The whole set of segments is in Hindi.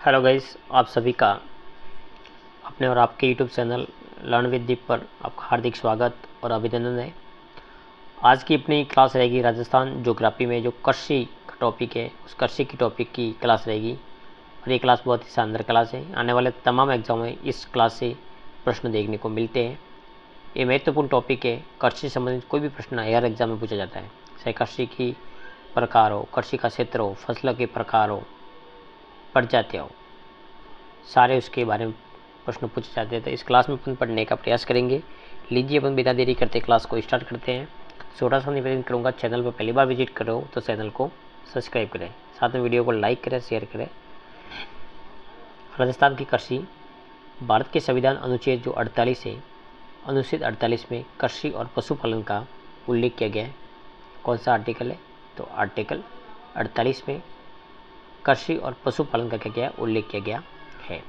हेलो गाइस, आप सभी का अपने और आपके यूट्यूब चैनल लर्न विद दीप पर आपका हार्दिक स्वागत और अभिनंदन है। आज की अपनी क्लास रहेगी राजस्थान ज्योग्राफी में जो कृषि का टॉपिक है, उस कृषि की टॉपिक की क्लास रहेगी। और ये क्लास बहुत ही शानदार क्लास है। आने वाले तमाम एग्जाम में इस क्लास से प्रश्न देखने को मिलते हैं। ये महत्वपूर्ण टॉपिक है। कृषि से संबंधित कोई भी प्रश्न हर एग्जाम में पूछा जाता है, चाहे कृषि की प्रकार हो, कृषि का क्षेत्र हो, फसल के प्रकार हो, प्रजातियाँ हो, सारे उसके बारे में प्रश्न पूछे जाते हैं। तो इस क्लास में अपन पढ़ने का प्रयास करेंगे। लीजिए अपन बिना देरी करते क्लास को स्टार्ट करते हैं। छोटा सा निवेदन करूँगा, चैनल पर पहली बार विजिट करो तो चैनल को सब्सक्राइब करें, साथ में वीडियो को लाइक करें, शेयर करें। राजस्थान की कृषि। भारत के संविधान अनुच्छेद जो 48 है, अनुच्छेद 48 में कृषि और पशुपालन का उल्लेख किया गया है। कौन सा आर्टिकल है? तो आर्टिकल 48 में कृषि और पशुपालन का क्या उल्लेख किया गया है।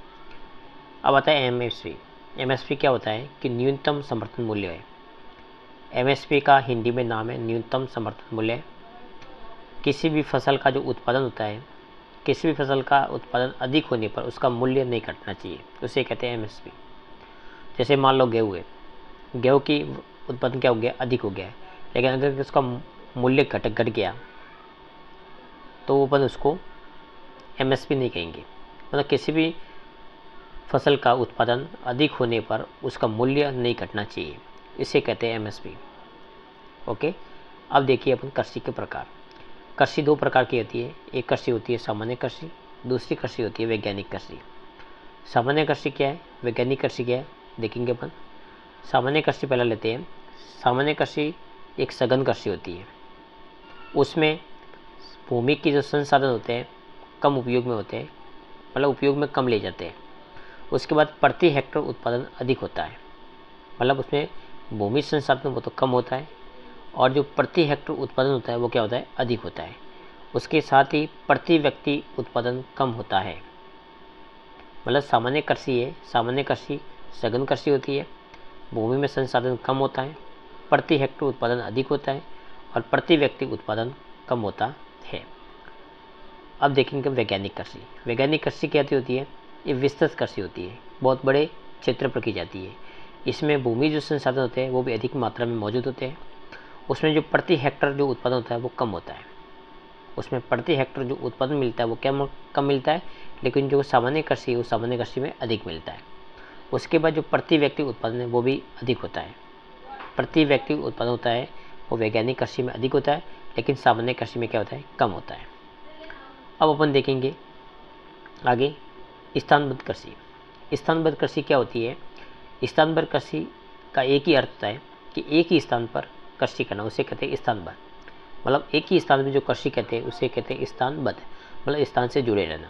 अब आता है एमएसपी। एमएसपी क्या होता है कि न्यूनतम समर्थन मूल्य है। एमएसपी का हिंदी में नाम है न्यूनतम समर्थन मूल्य। किसी भी फसल का जो उत्पादन होता है, किसी भी फसल का उत्पादन अधिक होने पर उसका मूल्य नहीं घटना चाहिए, उसे कहते हैं एमएसपी। जैसे मान लो गेहूँ है, गेहूँ की उत्पादन क्या हो गया, अधिक हो गया है, लेकिन अगर उसका मूल्य घट गया तो अपन उसको एमएसपी नहीं कहेंगे। मतलब किसी भी फसल का उत्पादन अधिक होने पर उसका मूल्य नहीं घटना चाहिए, इसे कहते हैं एमएसपी। ओके। अब देखिए अपन कृषि के प्रकार। कृषि दो प्रकार की होती है। एक कृषि होती है सामान्य कृषि, दूसरी कृषि होती है वैज्ञानिक कृषि। सामान्य कृषि क्या है, वैज्ञानिक कृषि क्या है, देखेंगे अपन। सामान्य कृषि पहला लेते हैं। सामान्य कृषि एक सघन कृषि होती है। उसमें भूमि के जो संसाधन होते हैं कम उपयोग में होते हैं, मतलब उपयोग में कम ले जाते हैं। उसके बाद प्रति हेक्टर उत्पादन अधिक होता है, मतलब उसमें भूमि संसाधन वो तो कम होता है और जो प्रति हेक्टर उत्पादन होता है वो क्या होता है, अधिक होता है। उसके साथ ही प्रति व्यक्ति उत्पादन कम होता है। मतलब सामान्य कृषि है, सामान्य कृषि सघन कृषि होती है, भूमि में संसाधन कम होता है, प्रति हेक्टर उत्पादन अधिक होता है और प्रति व्यक्ति उत्पादन कम होता है। अब देखेंगे वैज्ञानिक कृषि। वैज्ञानिक कृषि क्या होती है, ये विस्तृत कृषि होती है, बहुत बड़े क्षेत्र पर की जाती है। इसमें भूमि जो संसाधन होते हैं वो भी अधिक मात्रा में मौजूद होते हैं। उसमें जो प्रति हेक्टर जो उत्पादन होता है वो कम होता है। उसमें प्रति हेक्टर जो उत्पादन मिलता है वो क्या कम मिलता है, लेकिन जो सामान्य कृषि है वो सामान्य कृषि में अधिक मिलता है। उसके बाद जो प्रति व्यक्ति उत्पादन है वो भी अधिक होता है। प्रति व्यक्ति उत्पादन होता है वो वैज्ञानिक कृषि में अधिक होता है, लेकिन सामान्य कृषि में क्या होता है, कम होता है। अब अपन देखेंगे आगे स्थानबद्ध कृषि। स्थानबद्ध कृषि क्या होती है? स्थानबद्ध कृषि का एक ही अर्थ होता है कि एक ही स्थान पर कृषि करना, उसे कहते हैं स्थानबद्ध। मतलब एक ही स्थान में जो कृषि कहते हैं उसे कहते हैं स्थानबद्ध, मतलब स्थान से जुड़े रहना।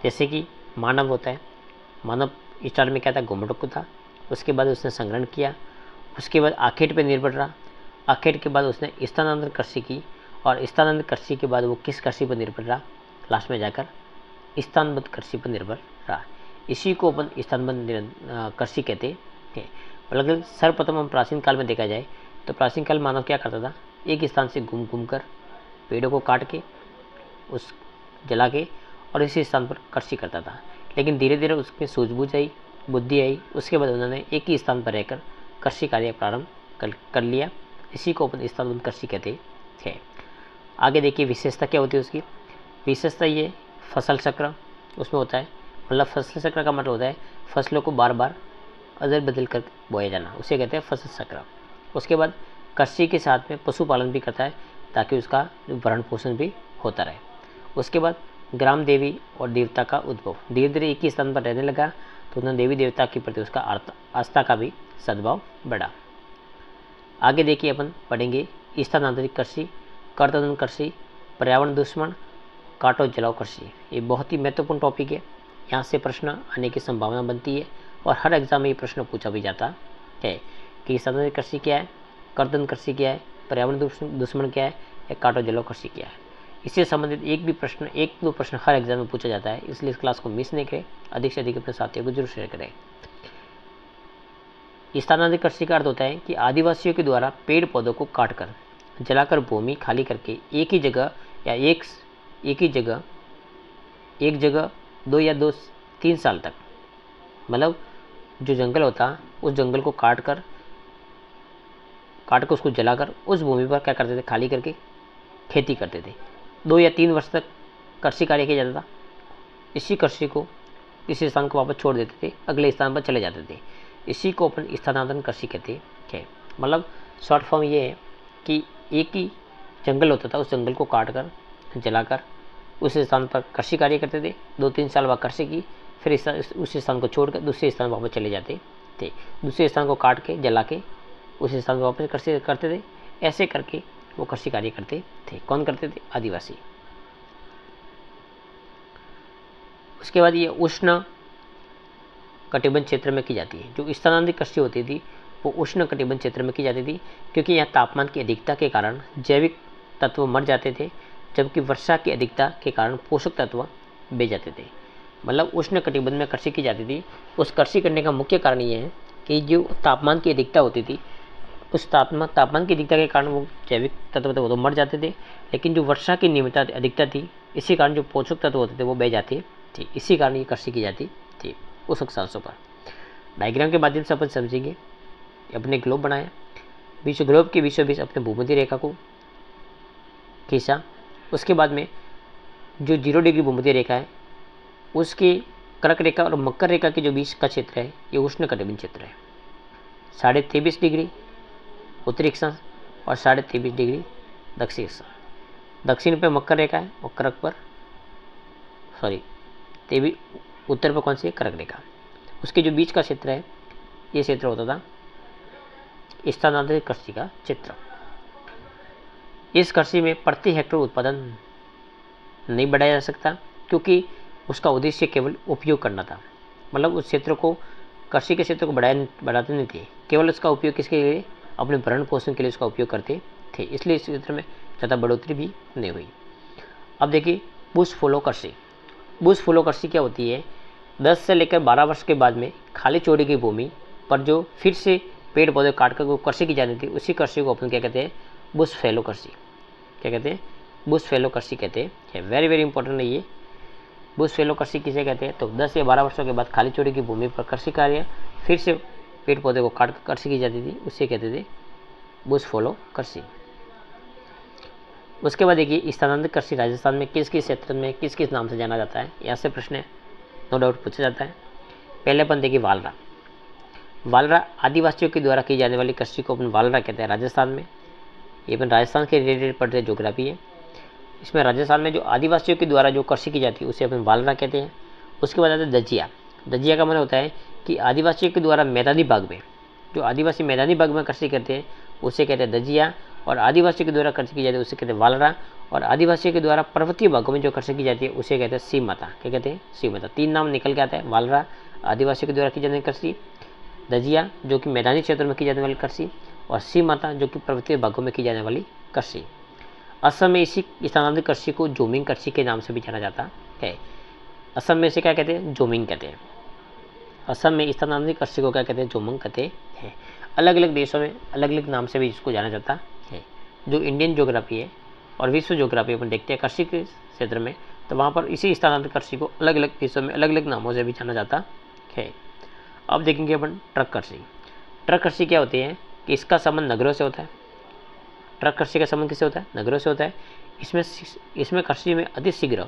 जैसे कि मानव होता है, मानव स्टार्ट में क्या था, घुमटकू था, उसके बाद उसने संग्रहण किया, उसके बाद आखेट पर निर्भर रहा, आखेट के बाद उसने स्थानांतरण कृषि की और स्थानांतरण कृषि के बाद वो किस कृषि पर निर्भर रहा, लास्ट में जाकर स्थानबद्ध कृषि पर निर्भर रहा। इसी को अपन स्थानबद्ध कृषि कहते हैं। मतलब सर्वप्रथम हम प्राचीन काल में देखा जाए तो प्राचीन काल मानव क्या करता था, एक स्थान से घूम घूम कर पेड़ों को काट के उस जला के और इसी स्थान पर कृषि करता था। लेकिन धीरे धीरे उसमें सूझबूझ आई, बुद्धि आई, उसके बाद उन्होंने एक ही स्थान पर रहकर कृषि कार्य प्रारंभ कर लिया। इसी को अपन स्थानबद्ध कृषि कहते हैं। आगे देखिए विशेषता क्या होती है उसकी। विशेषता ये फसल चक्र उसमें होता है। मतलब फसल चक्र का मतलब होता है फसलों को बार बार अदल बदल कर बोया जाना, उसे कहते हैं फसल चक्र। उसके बाद कृषि के साथ में पशुपालन भी करता है ताकि उसका भरण पोषण भी होता रहे। उसके बाद ग्राम देवी और देवता का उद्भव। धीरे धीरे एक ही स्थान पर रहने लगा तो उन्होंने देवी देवता के प्रति उसका आस्था का भी सद्भाव बढ़ा। आगे देखिए अपन पढ़ेंगे स्थानांतरित कृषि, कर्तन कृषि, पर्यावरण दुश्मन, काटो जलाओ कृषि। ये बहुत ही महत्वपूर्ण टॉपिक है, यहाँ से प्रश्न आने की संभावना बनती है और हर एग्जाम में ये प्रश्न पूछा भी जाता है कि स्थानांतरित कृषि क्या है, कर्तन कृषि क्या है, पर्यावरण दुश्मन क्या है, या काटो जलाओ कृषि क्या है। इससे संबंधित एक दो प्रश्न हर एग्जाम में पूछा जाता है, इसलिए इस क्लास को मिस नहीं करें, अधिक से अधिक अपने साथियों को जरूर शेयर करें। स्थानांतरित कृषि का अर्थ होता है कि आदिवासियों के द्वारा पेड़ पौधों को काटकर जलाकर भूमि खाली करके एक जगह 2 या 3 साल तक, मतलब जो जंगल होता उस जंगल को काट कर उसको जलाकर उस भूमि पर क्या करते थे, खाली करके खेती करते थे। 2 या 3 वर्ष तक कृषि कार्य किया जाता था। इसी कृषि को किसी स्थान को वापस छोड़ देते थे, अगले स्थान पर चले जाते थे। इसी को अपन स्थानांतरण कृषि कहते हैं। मतलब शॉर्ट फॉर्म ये है कि एक ही जंगल होता था, उस जंगल को काट कर जलाकर उस स्थान पर कृषि कार्य करते थे। 2-3 साल बाद कृषि की, फिर उस स्थान को छोड़कर दूसरे स्थान पर वापस चले जाते थे। दूसरे स्थान को काट के जला के उस स्थान पर वापस कृषि करते थे। ऐसे करके वो कृषि कार्य करते थे। कौन करते थे? आदिवासी। उसके बाद ये उष्ण कटिबंध क्षेत्र में की जाती है। जो स्थानांतरित कृषि होती थी वो उष्ण कटिबंध क्षेत्र में की जाती थी, क्योंकि यहाँ तापमान की अधिकता के कारण जैविक तत्व मर जाते थे, जबकि वर्षा की अधिकता के कारण पोषक तत्व बह जाते थे। मतलब उष्ण कटिबंध में कृषि की जाती थी। उस कृषि करने का मुख्य कारण ये है कि जो तापमान की अधिकता होती थी, उस तापमान की अधिकता के कारण वो जैविक तत्व थे वो तो मर जाते थे, लेकिन जो वर्षा की नियमितता अधिकता थी, इसी कारण जो पोषक तत्व होते थे वो बह जाते थे। इसी कारण ये कृषि की जाती थी उस अक्षांशों पर। डायग्राम के माध्यम से अपन समझेंगे। अपने ग्लोब बनाया, ग्लोब के बीचों बीच अपने भूमध्य रेखा को खींचा। उसके बाद में जो 0 डिग्री भूमध्य रेखा है उसके कर्क रेखा और मकर रेखा के जो बीच का क्षेत्र है ये उष्ण कटिबंध क्षेत्र है। 23.5 डिग्री उत्तरी अक्षांश और 23.5 डिग्री दक्षिण अक्षांश। दक्षिण पे मकर रेखा है और कर्क पर उत्तर पर कौन सी है? कर्क रेखा। उसके जो बीच का क्षेत्र है ये क्षेत्र होता था स्थानांतरित कृषि का क्षेत्र। इस कृषि में प्रति हेक्टेयर उत्पादन नहीं बढ़ाया जा सकता, क्योंकि उसका उद्देश्य केवल उपयोग करना था। मतलब उस क्षेत्र को, कृषि के क्षेत्र को बढ़ाते नहीं थे, केवल उसका उपयोग किसके लिए? अपने भरण पोषण के लिए उसका उपयोग करते थे। इसलिए इस क्षेत्र में ज़्यादा बढ़ोतरी भी नहीं हुई। अब देखिए बुश फॉलो कृषि। बुश फॉलो कृषि क्या होती है? 10 से लेकर 12 वर्ष के बाद में खाली छोड़ी गई भूमि पर जो फिर से पेड़ पौधे काट कर कृषि की जाती थी, उसी कृषि को अपन क्या कहते हैं? बुश फैलो कृषि। क्या कहते हैं? बुश फैलो कृषि कहते हैं। वेरी वेरी इंपॉर्टेंट है ये। बुश फैलो कृषि किसे कहते हैं? तो 10 या 12 वर्षों के बाद खाली छोड़ी की भूमि पर कृषि कार्य फिर से पेड़ पौधे को काट कर कृषि की जाती थी, उसे कहते थे बुश फॉलो कृषि। उसके बाद देखिए स्थानांतरित कृषि राजस्थान में किस किस क्षेत्र में किस किस नाम से जाना जाता है? यहाँ से प्रश्न है, नो डाउट पूछा जाता है। पहले अपन देखिए वालरा। वालरा आदिवासियों के द्वारा की जाने वाली कृषि को अपन वालरा कहते हैं राजस्थान में। ये अपन राजस्थान के रिलेटेड पढ़ रहे ज्योग्राफी है। इसमें राजस्थान में जो आदिवासियों के द्वारा जो कृषि की जाती है उसे अपन वालरा कहते हैं। उसके बाद आता है दजिया। दजिया का मतलब होता है कि आदिवासियों के द्वारा मैदानी भाग में, जो आदिवासी मैदानी भाग में कृषि करते हैं उसे कहते हैं दजिया, और आदिवासियों के द्वारा कृषि की जाती है उसे कहते हैं वालरा, और आदिवासियों के द्वारा पर्वतीय भागों में जो कृषि की जाती है उसे कहते हैं सीमाता। क्या कहते हैं? सीमाता। 3 नाम निकल के आता है, वालरा आदिवासियों के द्वारा की जाने वाली कृषि, दजिया जो कि मैदानी क्षेत्रों में की जाने वाली कृषि, और सीमाता जो कि पर्वतीय भागों में की जाने वाली कृषि। असम में इसी स्थानांतरित कृषि को जोमिंग कृषि के नाम से भी जाना जाता है। असम में इसे क्या कहते हैं? जोमिंग कहते हैं। असम में स्थानांतरित कृषि को क्या कहते हैं? जोमिंग कहते हैं। अलग अलग देशों में अलग अलग नाम से भी इसको जाना जाता है। जो इंडियन ज्योग्राफी है और विश्व ज्योग्राफी अपन देखते हैं कृषि के क्षेत्र में, तो वहाँ पर इसी स्थानांतरित कृषि को अलग अलग देशों में अलग अलग नामों से भी जाना जाता है। अब देखेंगे अपन ट्रक कृषि। ट्रक कृषि क्या होती है कि इसका संबंध नगरों से होता है। ट्रक कृषि का संबंध किससे होता है? नगरों से होता है। इसमें कृषि में अति शीघ्र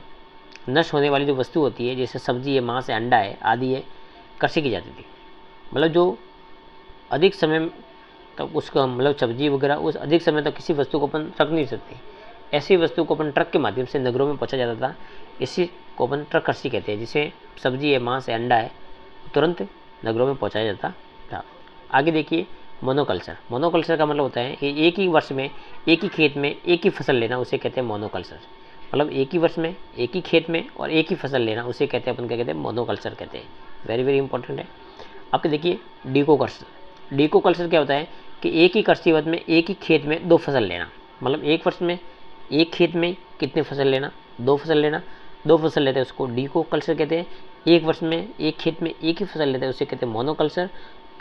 नष्ट होने वाली जो वस्तु होती है, जैसे सब्जी है, मांस है, अंडा है आदि है, कृषि की जाती थी। मतलब जो अधिक समय तक उसका मतलब सब्जी वगैरह उस अधिक समय तक किसी वस्तु को अपन रख नहीं सकते, ऐसी वस्तु को अपन ट्रक के माध्यम से नगरों में पहुंचा जाता था। इसी को अपन ट्रक कृषि कहते हैं, जिसे सब्जी है, मांस है, अंडा है, तुरंत नगरों में पहुंचाया जाता था। आगे देखिए मोनोकल्चर। मोनोकल्चर का मतलब होता है कि एक ही वर्ष में एक ही खेत में एक ही फसल लेना, उसे कहते हैं मोनोकल्चर। मतलब एक ही वर्ष में एक ही खेत में और एक ही फसल लेना, उसे कहते हैं अपन क्या कहते हैं? मोनोकल्चर कहते हैं। वेरी वेरी इंपॉर्टेंट है। आपके देखिए डीको कल्चर। डीको कल्चर क्या होता है कि एक ही कृषि वर्ष में एक ही खेत में 2 फसल लेना। मतलब एक वर्ष में एक खेत में कितने फसल लेना? 2 फसल लेना। 2 फसल लेते हैं उसको डीको कल्चर कहते हैं। एक वर्ष में एक खेत में एक ही फसल लेते हैं उसे कहते हैं मोनोकल्चर।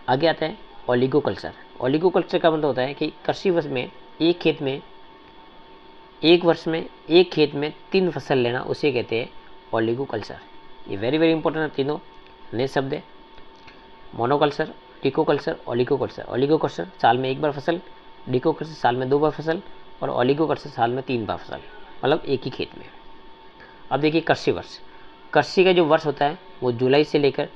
आगे आता है ओलिगो कल्चर। ओलिगो कल्चर का मतलब होता है कि कृषि वर्ष में एक वर्ष में एक खेत में 3 फसल लेना, उसे कहते हैं ओलिगो कल्चर। ये वेरी वेरी इंपॉर्टेंट है, तीनों नए शब्द है। मोनोकल्चर, डिकोकल्चर, ओलिगोकल्चर। ओलिगोकल्चर साल में 1 बार फसल, डिकोकल्चर साल में 2 बार फसल और ओलिगोकल्चर साल में 3 बार फसल, मतलब एक ही खेत में। अब देखिए कृषि वर्ष। कृषि का जो वर्ष होता है वो जुलाई से लेकर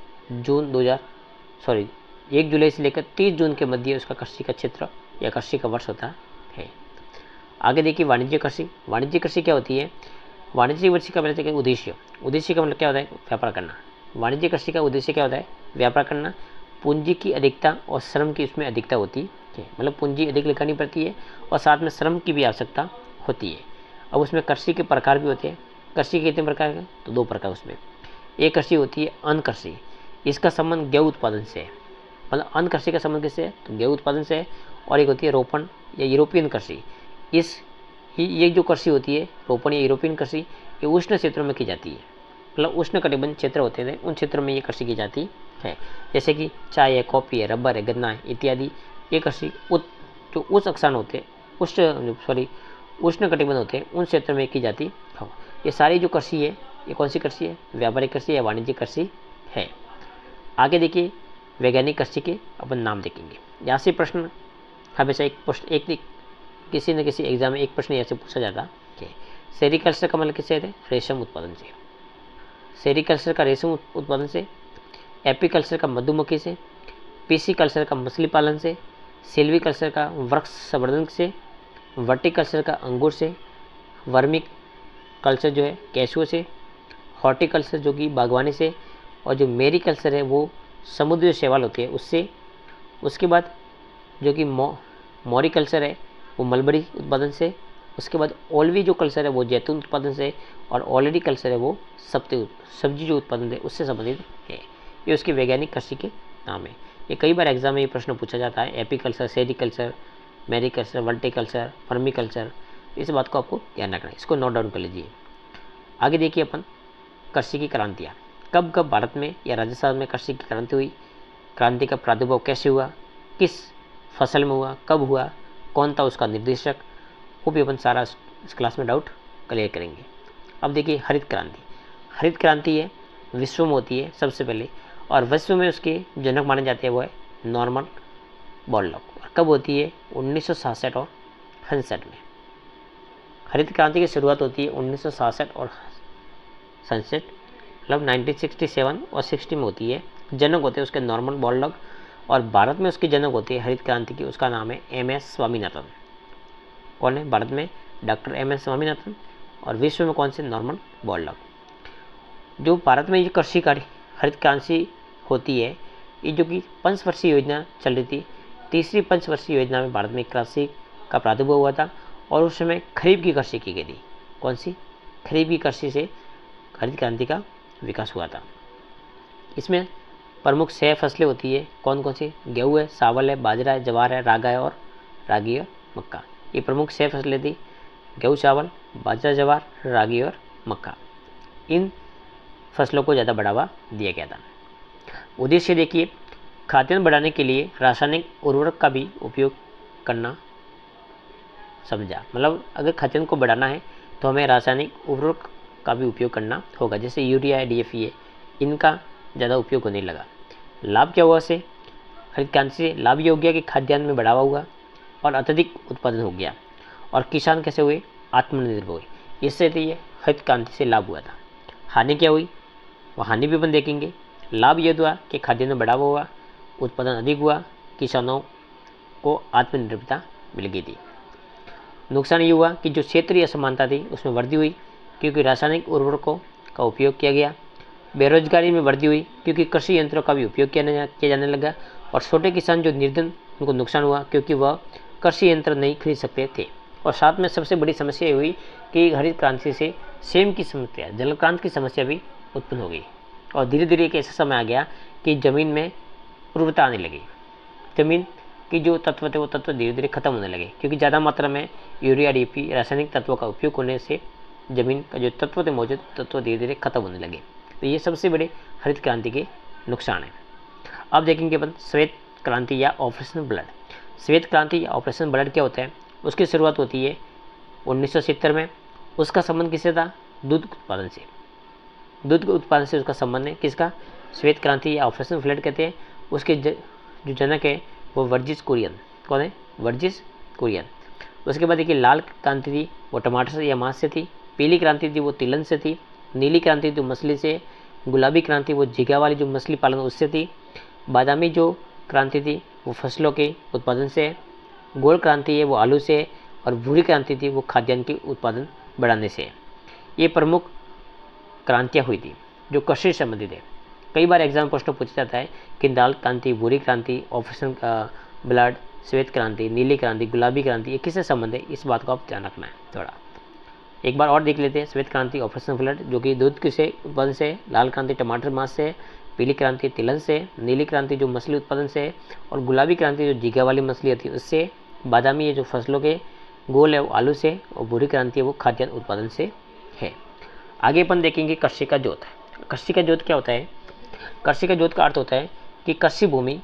1 जुलाई से लेकर 30 जून के मध्य उसका कृषि का क्षेत्र या कृषि का वर्ष होता है। आगे देखिए वाणिज्य कृषि। वाणिज्य कृषि क्या होती है? वाणिज्य कृषि का मतलब उद्देश्य। उद्देश्य का मतलब क्या होता है? व्यापार करना। वाणिज्य कृषि का उद्देश्य क्या होता है? व्यापार करना। पूंजी की अधिकता और श्रम की उसमें अधिकता होती है, मतलब पूंजी अधिक लगानी पड़ती है और साथ में श्रम की भी आवश्यकता होती है। अब उसमें कृषि के प्रकार भी होते हैं। कृषि के कितने प्रकार हैं? तो 2 प्रकार उसमें। एक कृषि होती है अन्न कृषि, इसका संबंध गेहूं उत्पादन से है, मतलब अन्न कृषि का संबंध किससे है? तो गेहूं उत्पादन से है। और एक होती है रोपण या यूरोपियन कृषि। ये जो कृषि होती है रोपण या यूरोपियन कृषि, ये उष्ण क्षेत्रों में की जाती है, मतलब उष्ण कटिबंध क्षेत्र होते हैं उन क्षेत्रों में ये कृषि की जाती है। जैसे कि चाय है, कॉफ़ी है, रबर है, गन्ना है इत्यादि। ये कृषि जो उच्च अक्षांश होते हैं, उष्ण कटिबंध होते हैं उन क्षेत्र में की जाती है। ये सारी जो कृषि है ये कौन सी कृषि है? व्यापारिक कृषि या वाणिज्यिक कृषि है। आगे देखिए वैज्ञानिक कृषि के अपन नाम देखेंगे। यहाँ से प्रश्न हमेशा किसी न किसी एग्जाम में एक प्रश्न ऐसे पूछा जाता है। सेरिकल्चर का मतलब किससे है? रेशम उत्पादन से। सेरिकल्चर का रेशम उत्पादन से, एपीकल्चर का मधुमक्खी से, पीसीकल्चर का मछली पालन से, सिल्वीकल्चर का वृक्ष संवर्धन से, वर्टिकल्चर का अंगूर से, वर्मी कल्चर जो है केशुओं से, हॉर्टिकल्चर जो कि बागवानी से, और जो मेरीकल्चर है वो समुद्री शैवाल होती है उससे। उसके बाद जो कि मॉरिकल्चर है वो मलबरी उत्पादन से। उसके बाद ओलवी जो कल्चर है वो जैतून उत्पादन से, और ऑलरेडी कल्चर है वो सब्जी जो उत्पादन है उससे संबंधित है। ये उसके वैज्ञानिक कृषि के नाम है। ये कई बार एग्जाम में ये प्रश्न पूछा जाता है, एपीकल्चर, सेरिकल्चर, मेरीकल्चर, वर्टिकल्चर, वर्मीकल्चर। इस बात को आपको ध्यान रखना है, इसको नोट डाउन कर लीजिए। आगे देखिए अपन कृषि की क्रांतियाँ। कब कब भारत में या राजस्थान में कृषि की क्रांति हुई? क्रांति का प्रादुर्भाव कैसे हुआ? किस फसल में हुआ? कब हुआ? कौन था उसका निर्देशक? वो भी अपन सारा इस क्लास में डाउट क्लियर करेंगे। अब देखिए हरित क्रांति। हरित क्रांति है विश्व में होती है सबसे पहले, और विश्व में उसके जनक माने जाते हैं वो है नॉर्मन बोरलॉग। कब होती है? 1967 और 67 में। हरित क्रांति की शुरुआत होती है 1967 और 67, मतलब 1967 और 60 में होती है। जनक होते हैं उसके नॉर्मन बोरलॉग, और भारत में उसके जनक होते हैं हरित क्रांति की, उसका नाम है MS स्वामीनाथन। कौन है भारत में? Doctor MS Swaminathan. और विश्व में कौन से? Norman Borlaug. जो भारत में ये कृषि कार्य हरित क्रांति होती है, ये जो कि 5 वर्षीय योजना चल रही थी, तीसरी 5 वर्षीय योजना में भारत में कृषि का प्रादुर्भाव हुआ था, और उस समय खरीफ की कृषि की गई थी। कौन सी? खरीफ की कृषि से हरित क्रांति का विकास हुआ था। इसमें प्रमुख 6 फसलें होती है। कौन कौन सी? गेहूँ है, चावल है, बाजरा है, ज्वार है, रागा है और रागी और मक्का। ये प्रमुख 6 फसलें थी। गेहूँ, चावल, बाजरा, ज्वार, रागी और मक्का। इन फसलों को ज़्यादा बढ़ावा दिया गया था। उद्देश्य देखिए, खाद्यान्न बढ़ाने के लिए रासायनिक उर्वरक का भी उपयोग करना समझा। मतलब अगर खाद्यान्न को बढ़ाना है तो हमें रासायनिक उर्वरक का भी उपयोग करना होगा, जैसे यूरिया है, DAP है, इनका ज़्यादा उपयोग होने लगा। लाभ क्या हुआ? से हरित क्रांति से लाभ ये हो गया कि खाद्यान्न में बढ़ावा हुआ और अत्यधिक उत्पादन हो गया, और किसान कैसे हुए? आत्मनिर्भर हुए। इससे तो ये हरित क्रांति से लाभ हुआ था। हानि क्या हुई? वो हानि भी अपन देखेंगे। लाभ ये हुआ कि खाद्यान्न में बढ़ावा हुआ, उत्पादन अधिक हुआ, किसानों को आत्मनिर्भरता मिल गई थी। नुकसान ये हुआ कि जो क्षेत्रीय असमानता थी उसमें वृद्धि हुई, क्योंकि रासायनिक उर्वरकों का उपयोग किया गया। बेरोजगारी में वृद्धि हुई, क्योंकि कृषि यंत्रों का भी उपयोग किया जाने लगा, और छोटे किसान जो निर्धन उनको नुकसान हुआ, क्योंकि वह कृषि यंत्र नहीं खरीद सकते थे। और साथ में सबसे बड़ी समस्या ये हुई कि हरित क्रांति से सेम की समस्या, जलक्रांति की समस्या भी उत्पन्न हो गई, और धीरे धीरे एक ऐसा समय आ गया कि ज़मीन में उर्वरता आने लगी। ज़मीन की जो तत्व थे वो तत्व धीरे धीरे खत्म होने लगे, क्योंकि ज़्यादा मात्रा में यूरिया, DAP, रासायनिक तत्वों का उपयोग होने से ज़मीन का जो तत्व थे मौजूद तत्व धीरे धीरे खत्म होने लगे। तो ये सबसे बड़े हरित क्रांति के नुकसान हैं। अब देखेंगे अपन श्वेत क्रांति या ऑपरेशन ब्लड। श्वेत क्रांति या ऑपरेशन ब्लड क्या होता है? उसकी शुरुआत होती है 1970 में। उसका संबंध किससे था? दूध उत्पादन से। दूध के उत्पादन से उसका संबंध है किसका, श्वेत क्रांति या ऑपरेशन फ्लड कहते हैं। उसके जो जनक है वो वर्जिस कुरियन, कौन है, वर्जिस कुरियन। उसके बाद देखिए लाल क्रांति थी वो टमाटर या मांस से थी, पीली क्रांति थी वो तिलन से थी, नीली क्रांति जो मछली से, गुलाबी क्रांति वो झींगा वाली जो मछली पालन उससे थी, बादामी जो क्रांति थी वो फसलों के उत्पादन से, गोल्ड क्रांति है वो आलू से, और भूरी क्रांति थी वो खाद्यान्न के उत्पादन बढ़ाने से। ये प्रमुख क्रांतियाँ हुई थी जो कृषि से संबंधित है। कई बार एग्जाम प्रश्न पूछा जाता है कि लाल क्रांति, भूरी क्रांति, ऑपरेशन ब्लड, श्वेत क्रांति, नीली क्रांति, गुलाबी क्रांति, ये किससे संबंध है, इस बात को आप ध्यान रखना है। थोड़ा एक बार और देख लेते हैं। श्वेत क्रांति ऑपरेशन फ्लड जो कि दूध के से उत्पादन से, लाल क्रांति टमाटर मांस से, पीली क्रांति तिलन से, नीली क्रांति जो मछली उत्पादन से, और गुलाबी क्रांति जो झींगा वाली मछली होती है उससे, बादामी है जो फसलों के, गोल है वो आलू से, और भूरी क्रांति है वो खाद्यान्न उत्पादन से है। आगे अपन देखेंगे कृषि का जोत। कृषि का जोत क्या होता है, कृषि का जोत का अर्थ होता है कि कृषि भूमि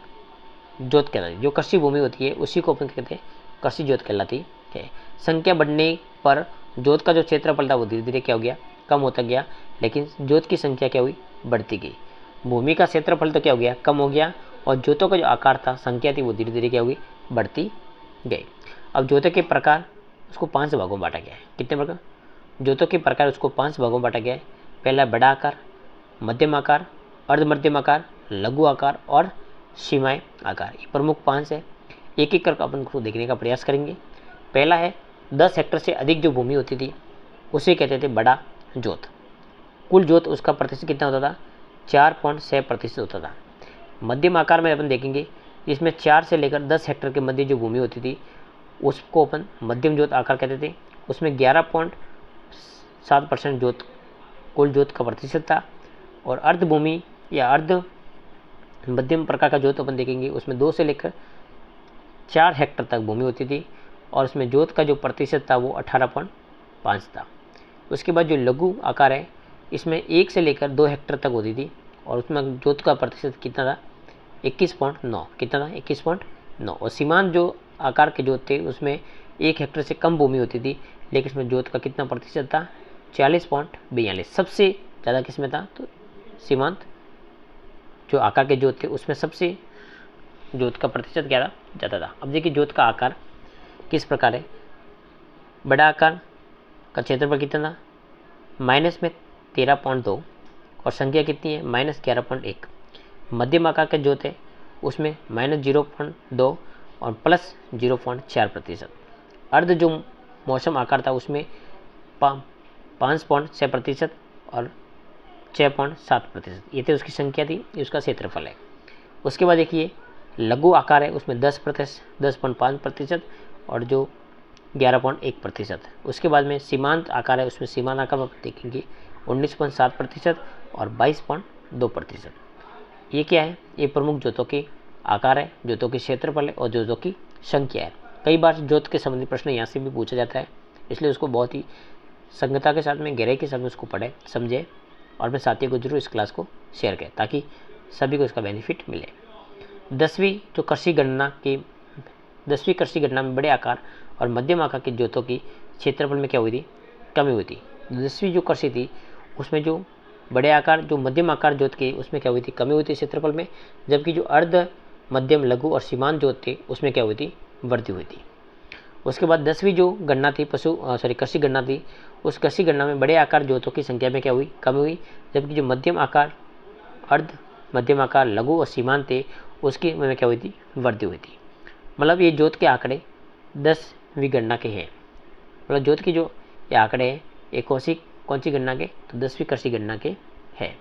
जोत कहलाती है। जो कृषि भूमि होती है उसी को अपन कहते हैं कृषि जोत कहलाती है। संख्या बढ़ने पर जोत का जो क्षेत्रफल था वो धीरे धीरे क्या हो गया, कम होता गया, लेकिन जोत की संख्या क्या हुई, बढ़ती गई। भूमि का क्षेत्रफल तो क्या हो गया, कम हो गया, और जोतों का जो आकार था, संख्या थी, वो धीरे धीरे क्या हुई, बढ़ती गई। अब जोतों के प्रकार उसको 5 भागों में बांटा गया है। कितने प्रकार, जोतों के प्रकार उसको 5 भागों में बांटा गया है। पहला बड़ा आकार, मध्यम आकार, अर्ध मध्यम आकार, लघु आकार और सीमाएं आकार। ये प्रमुख 5 है। एक एक करके अपन उसको देखने का प्रयास करेंगे। पहला है 10 हेक्टर से अधिक जो भूमि होती थी उसे कहते थे बड़ा जोत। कुल जोत उसका प्रतिशत कितना होता था, 4.6% होता था। मध्यम आकार में अपन देखेंगे जिसमें 4 से लेकर 10 हेक्टर के मध्य जो भूमि होती थी उसको अपन मध्यम जोत आकार कहते थे। उसमें 11.7% जोत कुल जोत का प्रतिशत था। और अर्ध भूमि या अर्ध मध्यम प्रकार का जोत अपन देखेंगे उसमें 2 से लेकर 4 हेक्टर तक भूमि होती थी, और उसमें जोत का जो प्रतिशत था वो 18.5 था। उसके बाद जो लघु आकार है इसमें 1 से लेकर 2 हेक्टर तक होती थी, और उसमें जोत का प्रतिशत कितना था, 21.9। कितना था, 21.9। और सीमांत जो आकार के जोत थे उसमें 1 हेक्टर से कम भूमि होती थी, लेकिन इसमें जोत का कितना प्रतिशत था, 40.42। सबसे ज़्यादा किसमें था, तो सीमांत जो आकार के जोत थे उसमें सबसे जोत का प्रतिशत क्या था, ज़्यादा था। अब देखिए जोत का आकार किस प्रकार है। बड़ा आकार का क्षेत्रफल कितना था, माइनस में 13.2, और संख्या कितनी है, -11.1। मध्यम आकार का जोत है उसमें -0.2 और +0.4%। अर्ध जो मौसम आकार था उसमें 5.6% और 6.7%। ये तो उसकी संख्या थी, ये उसका क्षेत्रफल है। उसके बाद देखिए लघु आकार है उसमें 10.5% और जो 11.1%। उसके बाद में सीमांत आकार है उसमें सीमांत आकार में देखेंगे 19.7% और 22.2%। ये क्या है, ये प्रमुख जोतों के आकार है, जोतों के क्षेत्रफल है और जोतों की संख्या है। कई बार जोत के संबंधी प्रश्न यहाँ से भी पूछा जाता है, इसलिए उसको बहुत ही संगता के साथ में, गहराई के साथ में उसको पढ़े समझे, और अपने साथियों को जरूर इस क्लास को शेयर करें ताकि सभी को इसका बेनिफिट मिले। 10वीं कृषि गणना में बड़े आकार और मध्यम आकार के जोतों की क्षेत्रफल में क्या हुई थी, कमी हुई थी। 10वीं जो कृषि थी उसमें जो बड़े आकार जो मध्यम आकार जोत की उसमें क्या हुई थी, कमी हुई थी क्षेत्रफल में, जबकि जो अर्ध मध्यम लघु और सीमांत जोत थे उसमें क्या हुई थी, वृद्धि हुई थी। उसके बाद 10वीं जो गणना थी कृषि गणना थी, उस कृषि गणना में बड़े आकार जोतों की संख्या में क्या हुई, कमी हुई, जबकि जो मध्यम आकार, अर्ध मध्यम आकार, लघु और सीमांत थे उसकी में क्या हुई थी, वृद्धि हुई थी। मतलब ये जोत के आंकड़े 10वीं गणना के हैं। मतलब जोत की जो ये आंकड़े हैं ये कौन सी गणना के, तो 10वीं कृषि गणना के है।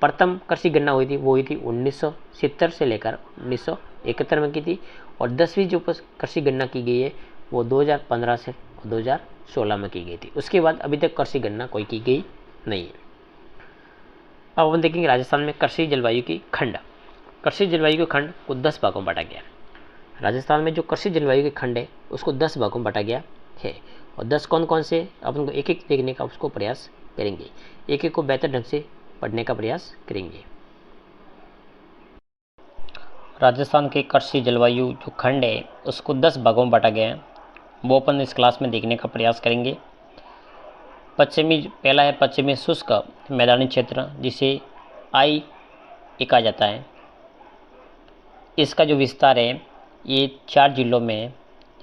प्रथम कृषि गणना हुई थी वो हुई थी 1970 से लेकर 1971 में की थी, और 10वीं जो कृषि गणना की गई है वो 2015 से 2016 में की गई थी। उसके बाद अभी तक कृषि गणना कोई की गई नहीं है। अब हम देखेंगे राजस्थान में कृषि जलवायु की खंड। कृषि जलवायु के खंड को 10 भागों में बांटा गया। राजस्थान में जो कृषि जलवायु के खंड है उसको 10 भागों में बांटा गया है, और 10 कौन कौन से, अपन को एक एक देखने का उसको प्रयास करेंगे, एक एक को बेहतर ढंग से पढ़ने का प्रयास करेंगे। राजस्थान के कृषि जलवायु जो खंड है उसको 10 भागों में बांटा गया है, वो अपन इस क्लास में देखने का प्रयास करेंगे। पश्चिमी पहला है पश्चिमी शुष्क मैदानी क्षेत्र, जिसे आई कहा जाता है। इसका जो विस्तार है ये 4 जिलों में है,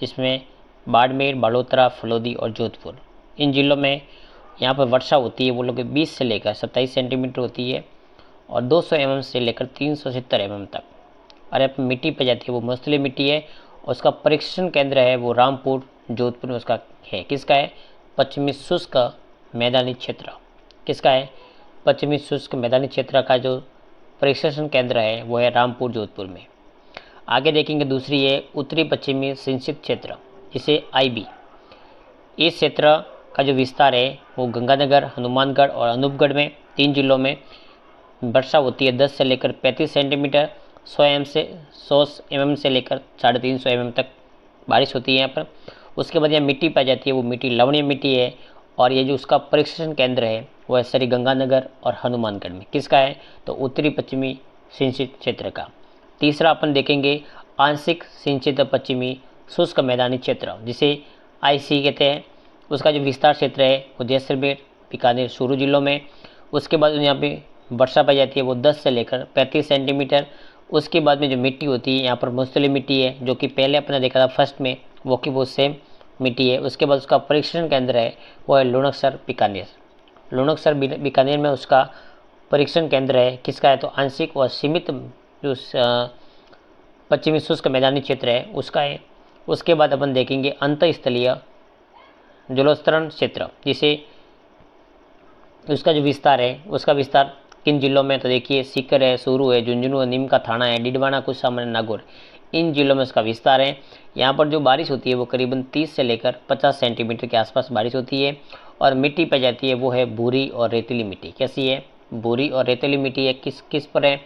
जिसमें बाड़मेर, बालोतरा, फलोदी और जोधपुर। इन जिलों में यहाँ पर वर्षा होती है वो लोग 20 से लेकर 27 सेंटीमीटर होती है और 200 mm से लेकर 370 mm तक। और यहाँ पर मिट्टी पे जाती है वो मस्तली मिट्टी है और उसका परीक्षण केंद्र है वो रामपुर जोधपुर में उसका है। किसका है? पश्चिमी शुष्क मैदानी क्षेत्र। किसका है? पश्चिमी शुष्क मैदानी क्षेत्र का जो परीक्षण केंद्र है वो है रामपुर जोधपुर में। आगे देखेंगे दूसरी है उत्तरी पश्चिमी सिंचित क्षेत्र, जिसे IB। इस क्षेत्र का जो विस्तार है वो गंगानगर, हनुमानगढ़ और अनूपगढ़ में 3 जिलों में वर्षा होती है 10 से लेकर 35 सेंटीमीटर, 100 mm से लेकर 350 mm तक बारिश होती है यहाँ पर। उसके बाद यहाँ मिट्टी पाई जाती है वो मिट्टी लवणीय मिट्टी है और ये जो उसका परीक्षण केंद्र है वो है श्री गंगानगर और हनुमानगढ़ में। किसका है? तो उत्तरी पश्चिमी सिंचित क्षेत्र का। तीसरा अपन देखेंगे आंशिक सिंचित पश्चिमी शुष्क मैदानी क्षेत्र, जिसे IC कहते हैं। उसका जो विस्तार क्षेत्र है वो जैसलमेर, बीकानेर, चूरू जिलों में। उसके बाद यहाँ पे वर्षा पाई जाती है वो 10 से लेकर 35 सेंटीमीटर। उसके बाद में जो मिट्टी होती है यहाँ पर मुस्तली मिट्टी है, जो कि पहले अपने देखा था फर्स्ट में वो की वो सेम मिट्टी है। उसके बाद उसका परीक्षण केंद्र है वो है लुणकसर, बीकानेर। लुणकसर बीकानेर में उसका परीक्षण केंद्र है। किसका है? तो आंशिक और सीमित जो पश्चिमी शुष्क मैदानी क्षेत्र है उसका है। उसके बाद अपन देखेंगे अंतःस्थलीय जलोस्तरण क्षेत्र, जिसे उसका जो विस्तार है उसका विस्तार किन जिलों में? तो देखिए सीकर है, चूरू है, झुंझुनू है, नीम का थाना है, डिडवाना, कुचामन, नागौर। इन जिलों में उसका विस्तार है। यहाँ पर जो बारिश होती है वो करीबन 30 से लेकर 50 सेंटीमीटर के आसपास बारिश होती है और मिट्टी पाई जाती है वो है भूरी और रेतीली मिट्टी। कैसी है? भूरी और रेतीली मिट्टी है। किस पर है?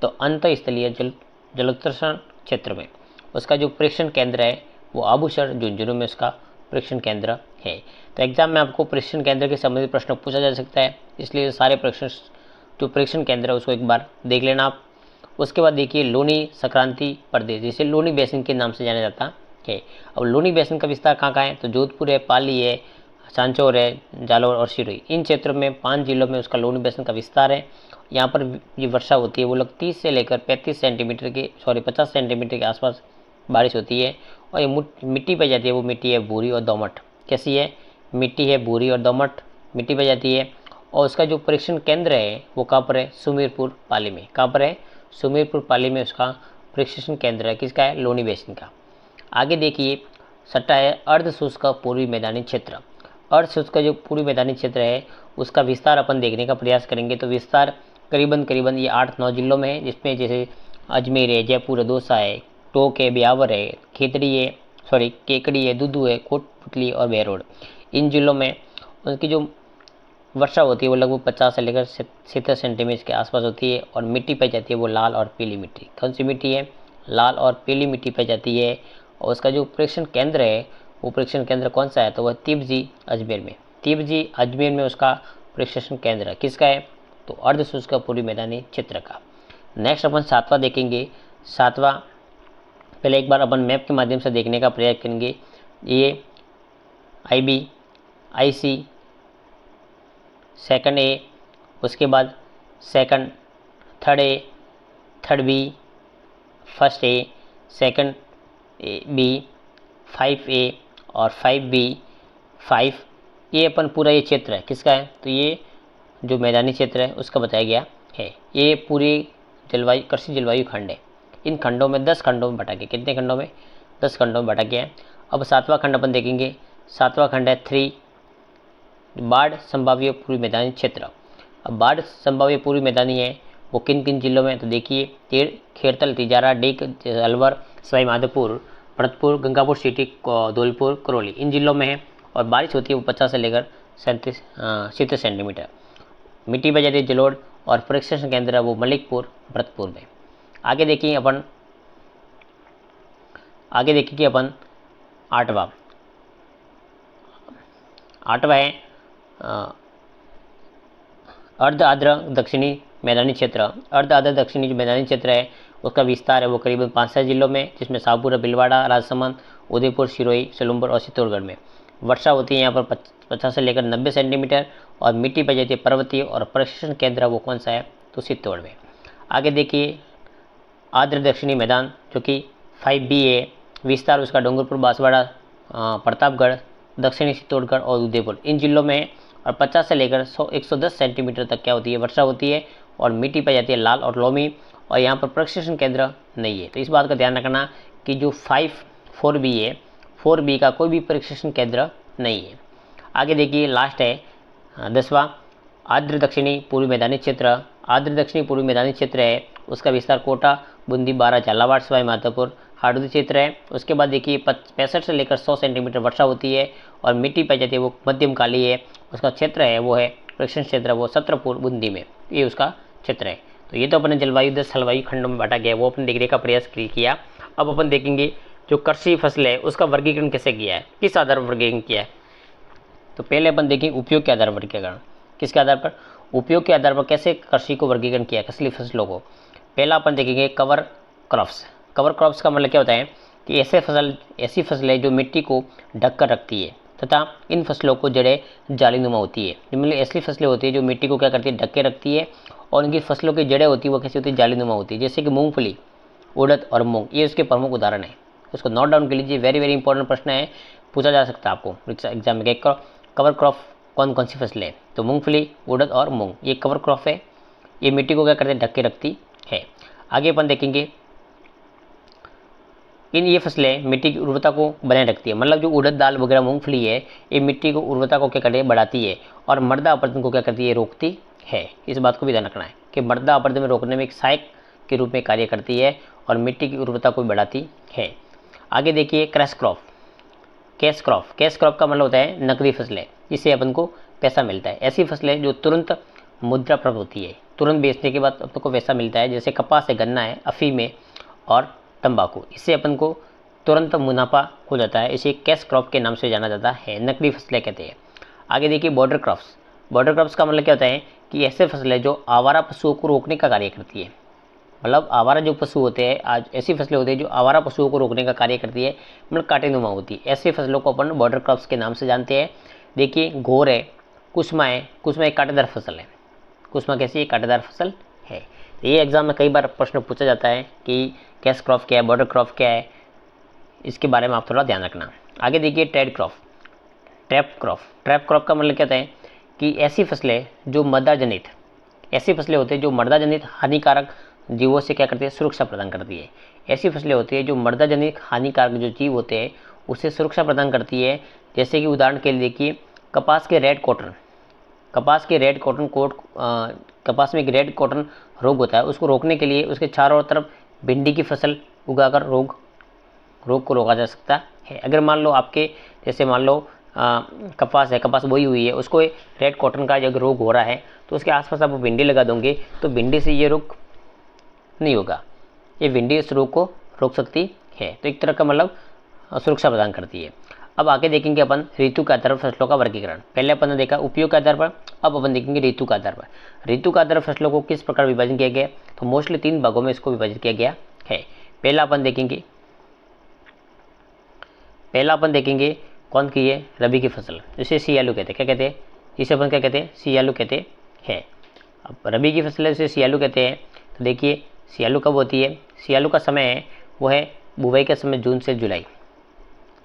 तो अंतःस्थलीय जलोस्तरण क्षेत्र में। उसका जो परीक्षण केंद्र है वो आबूसर, झुंझुनू में उसका परीक्षण केंद्र है। तो एग्जाम में आपको परीक्षण केंद्र के संबंधित प्रश्न पूछा जा सकता है, इसलिए सारे परीक्षण केंद्र है उसको एक बार देख लेना आप। उसके बाद देखिए लोनी संक्रांति प्रदेश, जिसे लोनी बेसिन के नाम से जाना जाता है। अब लोनी बेसिन का विस्तार कहाँ है? तो जोधपुर है, पाली है, सांचौर है, जालौर और सिरोही। इन क्षेत्रों में 5 जिलों में उसका लोनी बेसिन का विस्तार है। यहाँ पर ये वर्षा होती है वो लोग 30 से लेकर 50 सेंटीमीटर के आसपास बारिश होती है और ये मिट्टी पाई जाती है वो मिट्टी है भूरी और दोमट। कैसी है? मिट्टी है भूरी और दोमट मिट्टी पाई जाती है। और उसका जो परीक्षण केंद्र है वो कहाँ पर है? सुमेरपुर, पाली में। कहाँ पर है? सुमेरपुर, पाली में उसका परीक्षण केंद्र है। किसका है? लोनी बेसिन का। आगे देखिए सट्टा है अर्ध शुष्क पूर्वी मैदानी क्षेत्र। अर्ध शुष्क का जो पूर्वी मैदानी क्षेत्र है उसका विस्तार अपन देखने का प्रयास करेंगे। तो विस्तार करीबन ये 8-9 जिलों में है, जिसमें जैसे अजमेर है, जयपुर है, दौसा है, टोंक है, ब्यावर है, केकड़ी है, दुदू है, कोटपुतली और बहरोड। इन जिलों में उनकी जो वर्षा होती है वो लगभग 50 से लेकर 70 सेंटीमीटर के आसपास होती है और मिट्टी पाई जाती है वो लाल और पीली मिट्टी। कौन सी मिट्टी है? लाल और पीली मिट्टी पाई जाती है। और उसका जो परीक्षण केंद्र है वो परीक्षण केंद्र कौन सा है? तो वह तिब्बजी, अजमेर में। तिब्बजी, अजमेर में उसका परीक्षण केंद्र किसका है? तो अर्ध शुष्क पूर्वी मैदानी क्षेत्र का। नेक्स्ट अपन 7वां देखेंगे। 7वां पहले एक बार अपन मैप के माध्यम से देखने का प्रयास करेंगे। ये IB, IC, सेकंड A, उसके बाद second, third A, third B, first A, second B, 5A और 5B, 5। ये अपन पूरा ये क्षेत्र है किसका है? तो ये जो मैदानी क्षेत्र है उसका बताया गया है। ये पूरी जलवायु कृषि जलवायु खंड है। इन खंडों में 10 खंडों में बटा गया। कितने खंडों में? 10 खंडों में बटा गया है। अब 7वां खंड अपन देखेंगे। 7वां खंड है 3 बाढ़ संभाव्य पूर्वी मैदानी क्षेत्र। अब बाढ़ संभाव्य पूर्वी मैदानी है वो किन किन जिलों में? तो देखिए खेरतल, तिजारा, डीग, अलवर, सवाई माधोपुर, भरतपुर, गंगापुर सिटी, धौलपुर, करौली। इन जिलों में है और बारिश होती है वो 50 से लेकर 70 सेंटीमीटर। मिट्टी पाई जाती है जलोढ़ और परीक्षण केंद्र है वो मलिकपुर, भरतपुर में। आगे देखिए अपन 8वां है अर्ध आर्द्र दक्षिणी मैदानी क्षेत्र। अर्ध आर्द्र दक्षिणी जो मैदानी क्षेत्र है उसका विस्तार है वो करीबन 5-6 जिलों में, जिसमें शाहपुर, भीलवाड़ा, राजसमंद, उदयपुर, सिरोही, सलूमपुर और चित्तौड़गढ़ में। वर्षा होती है यहाँ पर 50 से लेकर 90 सेंटीमीटर, और मिट्टी पाई जाती है पर्वतीय, और प्रशिक्षण केंद्र वो कौन सा है, तो चित्तौड़ में। आगे देखिए आर्द्र दक्षिणी मैदान जो कि 5B है, विस्तार उसका डूंगरपुर, बांसवाड़ा, प्रतापगढ़, दक्षिणी चित्तौड़गढ़ और उदयपुर, इन जिलों में है। और 50 से लेकर 110 सेंटीमीटर तक क्या होती है, वर्षा होती है, और मिट्टी पाई जाती है लाल और लोमी, और यहाँ पर प्रशिक्षण केंद्र नहीं है। तो इस बात का ध्यान रखना कि जो 4B है, 4B का कोई भी प्रशिक्षण केंद्र नहीं है। आगे देखिए लास्ट है 10वां आर्द्र दक्षिणी पूर्वी मैदानी क्षेत्र। आर्द्र दक्षिणी पूर्वी मैदानी क्षेत्र है, उसका विस्तार कोटा, बूंदी, बारा, झालावाड़, सवाई माधोपुर, हार्दू क्षेत्र है। उसके बाद देखिए 65 से लेकर 100 सेंटीमीटर वर्षा होती है, और मिट्टी पाई जाती है वो मध्यम काली है। उसका क्षेत्र है वो है प्रशिक्षण क्षेत्र, वो सत्रपुर बूंदी में, ये उसका क्षेत्र है। तो ये तो अपने जलवायु 10 जलवायु खंडों में बांटा गया है, वो अपन देखने का प्रयास किया। अब अपन देखेंगे जो कृषि फसल है उसका वर्गीकरण कैसे किया है, किस आधार पर वर्गीकरण किया है। तो पहले अपन देखें उपयोग के आधार पर वर्गीकरण, किसके आधार पर, उपयोग के आधार पर कैसे कृषि को वर्गीकरण किया, कसली फसलों को। पहला अपन देखेंगे कवर क्रॉप्स। कवर क्रॉप्स का मतलब क्या होता है कि ऐसी फसलें जो मिट्टी को ढककर रखती है, तथा इन फसलों को जड़ें जालीनुमा होती है। मतलब ऐसी फसलें होती है जो मिट्टी को क्या करती है, ढक के रखती है, और इनकी फसलों की जड़ें होती है वो कैसी होती है, जालीनुमा होती है। जैसे कि मूंगफली, उड़द और मूंग, ये उसके प्रमुख उदाहरण है। उसको नोट डाउन कर लीजिए, वेरी वेरी इंपॉर्टेंट प्रश्न है, पूछा जा सकता है आपको एग्जाम में। कवर क्रॉप कौन कौन सी फसलें, तो मूंगफली, उड़द और मूंग, ये कवर क्रॉप है, ये मिट्टी को क्या करते हैं, ढक के रखती है। आगे अपन देखेंगे ये फसलें मिट्टी की उर्वरता को बनाए रखती है। मतलब जो उड़द, दाल वगैरह, मूंगफली है, ये मिट्टी को उर्वरता को क्या करती है, बढ़ाती है, और मृदा अपरदन को क्या करती है, रोकती है। इस बात को भी ध्यान रखना है कि मृदा अपरदन में रोकने में एक सहायक के रूप में कार्य करती है, और मिट्टी की उर्वरता को बढ़ाती है। आगे देखिए कैश क्रॉप का मतलब होता है नकदी फसलें, जिससे अपन को पैसा मिलता है। ऐसी फसलें जो तुरंत मुद्रा प्राप्त होती है, तुरंत बेचने के बाद अपन को पैसा मिलता है, जैसे कपास है, गन्ना है, अफीम है और तंबाकू, इससे अपन को तुरंत मुनाफा हो जाता है। इसे कैश क्रॉप के नाम से जाना जाता है, नकदी फसलें कहते हैं। आगे देखिए बॉर्डर क्रॉप्स का मतलब क्या होता है कि ऐसे फसलें जो आवारा पशुओं को रोकने का कार्य करती है। मतलब आवारा जो पशु होते हैं, आज ऐसी फसलें होती है जो आवारा पशुओं को रोकने का कार्य करती है, मतलब कांटेनुमा होती है। ऐसी फसलों को अपन बॉर्डर क्रॉप्स के नाम से जानते हैं। देखिए घोर है, कुसमा एक कांटेदार फसल है। कुसमा कैसी है, कांटेदार फसल है। ये एग्जाम में कई बार प्रश्न पूछा जाता है कि कैश क्रॉप क्या है, बॉर्डर क्रॉप क्या है, इसके बारे में आप थोड़ा ध्यान रखना। आगे देखिए ट्रैप क्रॉप का मतलब क्या होता है कि ऐसी फसलें जो मृदा जनित हानिकारक जीवों से क्या करती है, सुरक्षा प्रदान करती है। ऐसी फसलें होती है जो मृदा जनित हानिकारक जो जीव होते हैं उससे सुरक्षा प्रदान करती है। जैसे कि उदाहरण के लिए देखिए कपास में एक रेड कॉटन रोग होता है, उसको रोकने के लिए उसके चारों तरफ भिंडी की फसल उगाकर रोग को रोका जा सकता है। अगर मान लो कपास बोई हुई है, उसको रेड कॉटन का अगर रोग हो रहा है, तो उसके आसपास आप भिंडी लगा दोगे तो भिंडी से ये रोग नहीं होगा, ये भिंडी इस रोग को रोक सकती है। तो एक तरह का मतलब सुरक्षा प्रदान करती है। अब आगे देखेंगे अपन ऋतु के आधार पर फसलों का वर्गीकरण। पहले अपन ने देखा उपयोग के आधार पर, अब अपन देखेंगे ऋतु के आधार पर। ऋतु के आधार पर फसलों को किस प्रकार विभाजन किया गया, तो मोस्टली 3 भागों में इसको विभाजित किया गया है। पहला अपन देखेंगे कौन की है, रबी की फसल, जिसे सियालू कहते हैं। क्या कहते हैं, जिसे अपन क्या कहते हैं, सियालू कहते हैं। अब रबी की फसल है, जिसे सियालू कहते हैं। तो देखिए सियालू कब होती है, सियालू का समय है वो है बुवाई का समय जून से जुलाई।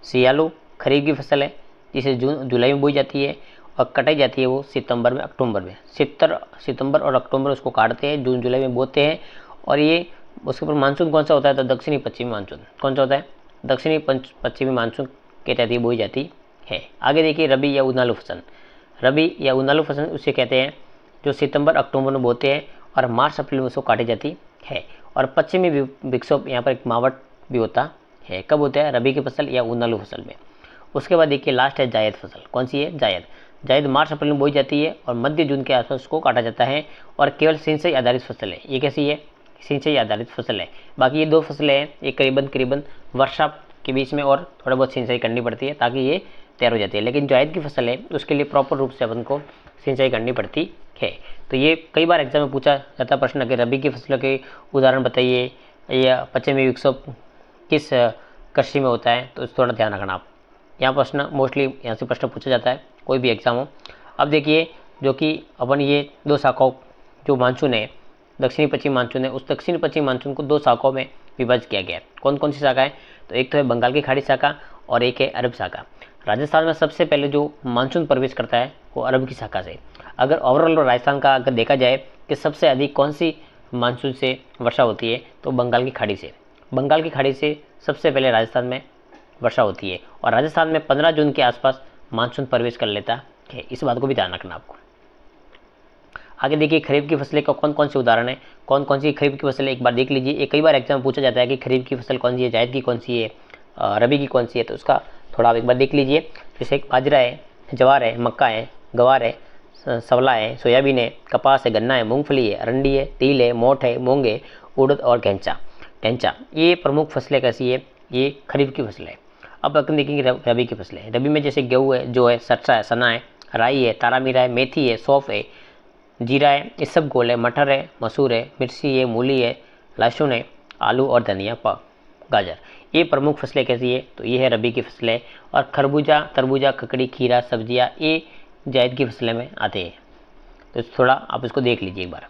सियालू खरीफ की फसल है, जिसे जून जुलाई में बोई जाती है, और कटाई जाती है वो सितंबर में अक्टूबर में। सितंबर और अक्टूबर उसको काटते हैं, जून जुलाई में बोते हैं। और ये उसके ऊपर मानसून कौन सा होता है, तो दक्षिणी पश्चिमी मानसून कौन सा होता है, दक्षिणी पश्चिमी मानसून के तहत बोई जाती है। आगे देखिए रबी या उनालू फसल उसे कहते हैं जो सितंबर अक्टूबर में बोते हैं और मार्च अप्रैल में उसको काटी जाती है। और पश्चिमी विक्षोभ, यहाँ पर एक मावट भी होता है। कब होता है, रबी की फसल या उनालू फसल में। उसके बाद देखिए लास्ट है जायद फसल। कौन सी है, जायद मार्च अप्रैल में बोई जाती है और मध्य जून के आसपास उसको काटा जाता है, और केवल सिंचाई आधारित फसल है। ये कैसी है, सिंचाई आधारित फसल है। बाकी ये 2 फसलें हैं, ये करीबन वर्षा के बीच में और थोड़ा बहुत सिंचाई करनी पड़ती है ताकि ये तैयार हो जाती है। लेकिन जायद की फसल है उसके लिए प्रॉपर रूप से अपन को सिंचाई करनी पड़ती है। तो ये कई बार एग्जाम में पूछा जाता प्रश्न कि रबी की फसलों के उदाहरण बताइए, या पश्चिमी विक्षोभ किस कृषि में होता है, तो थोड़ा ध्यान रखना आप। यहाँ प्रश्न मोस्टली यहाँ से प्रश्न पूछा जाता है, कोई भी एग्जाम हो। अब देखिए जो कि अपन ये 2 शाखाओं जो मानसून है, दक्षिणी पश्चिम मानसून है, उस दक्षिण पश्चिम मानसून को 2 शाखाओं में विभाजित किया गया है। कौन कौन सी शाखा है? तो एक तो है बंगाल की खाड़ी शाखा और एक है अरब शाखा। राजस्थान में सबसे पहले जो मानसून प्रवेश करता है वो अरब की शाखा से। अगर ओवरऑल राजस्थान का अगर देखा जाए कि सबसे अधिक कौन सी मानसून से वर्षा होती है, तो बंगाल की खाड़ी से। बंगाल की खाड़ी से सबसे पहले राजस्थान में वर्षा होती है और राजस्थान में 15 जून के आसपास मानसून प्रवेश कर लेता है। इस बात को भी ध्यान रखना आपको। आगे देखिए खरीफ की फसलें का कौन कौन से उदाहरण है, कौन कौन सी खरीफ की फसलें एक बार देख लीजिए। एक कई बार एग्जाम पूछा जाता है कि खरीफ की फसल कौन सी है, जायद की कौन सी है, रबी की कौन सी है, तो उसका थोड़ा आप एक बार देख लीजिए। जैसे बाजरा है, जवार है, मक्का है, गवार है, सवला है, सोयाबीन है, कपास है, गन्ना है, मूंगफली है, अरंडी है, तिल है, मोठ है, मूंग है, उड़द और कैंचा। ये प्रमुख फसलें कैसी है, ये खरीफ की फसलें है। अब अपन देखेंगे रबी की फसलें। रबी में जैसे गेहूँ है, जो है, सरसा है, सना है, राई है, तारामीरा है, मेथी है, सौंफ है, जीरा है, इसबगोल है, मटर है, मसूर है, मिर्ची है, मूली है, लहसुन है, आलू और धनिया, गाजर। ये प्रमुख फसलें कैसी है, तो ये है रबी की फसलें। और खरबूजा, तरबूजा, ककड़ी, खीरा, सब्जियां, ये जायद की फसलें में आते हैं। तो थोड़ा आप इसको देख लीजिए एक बार।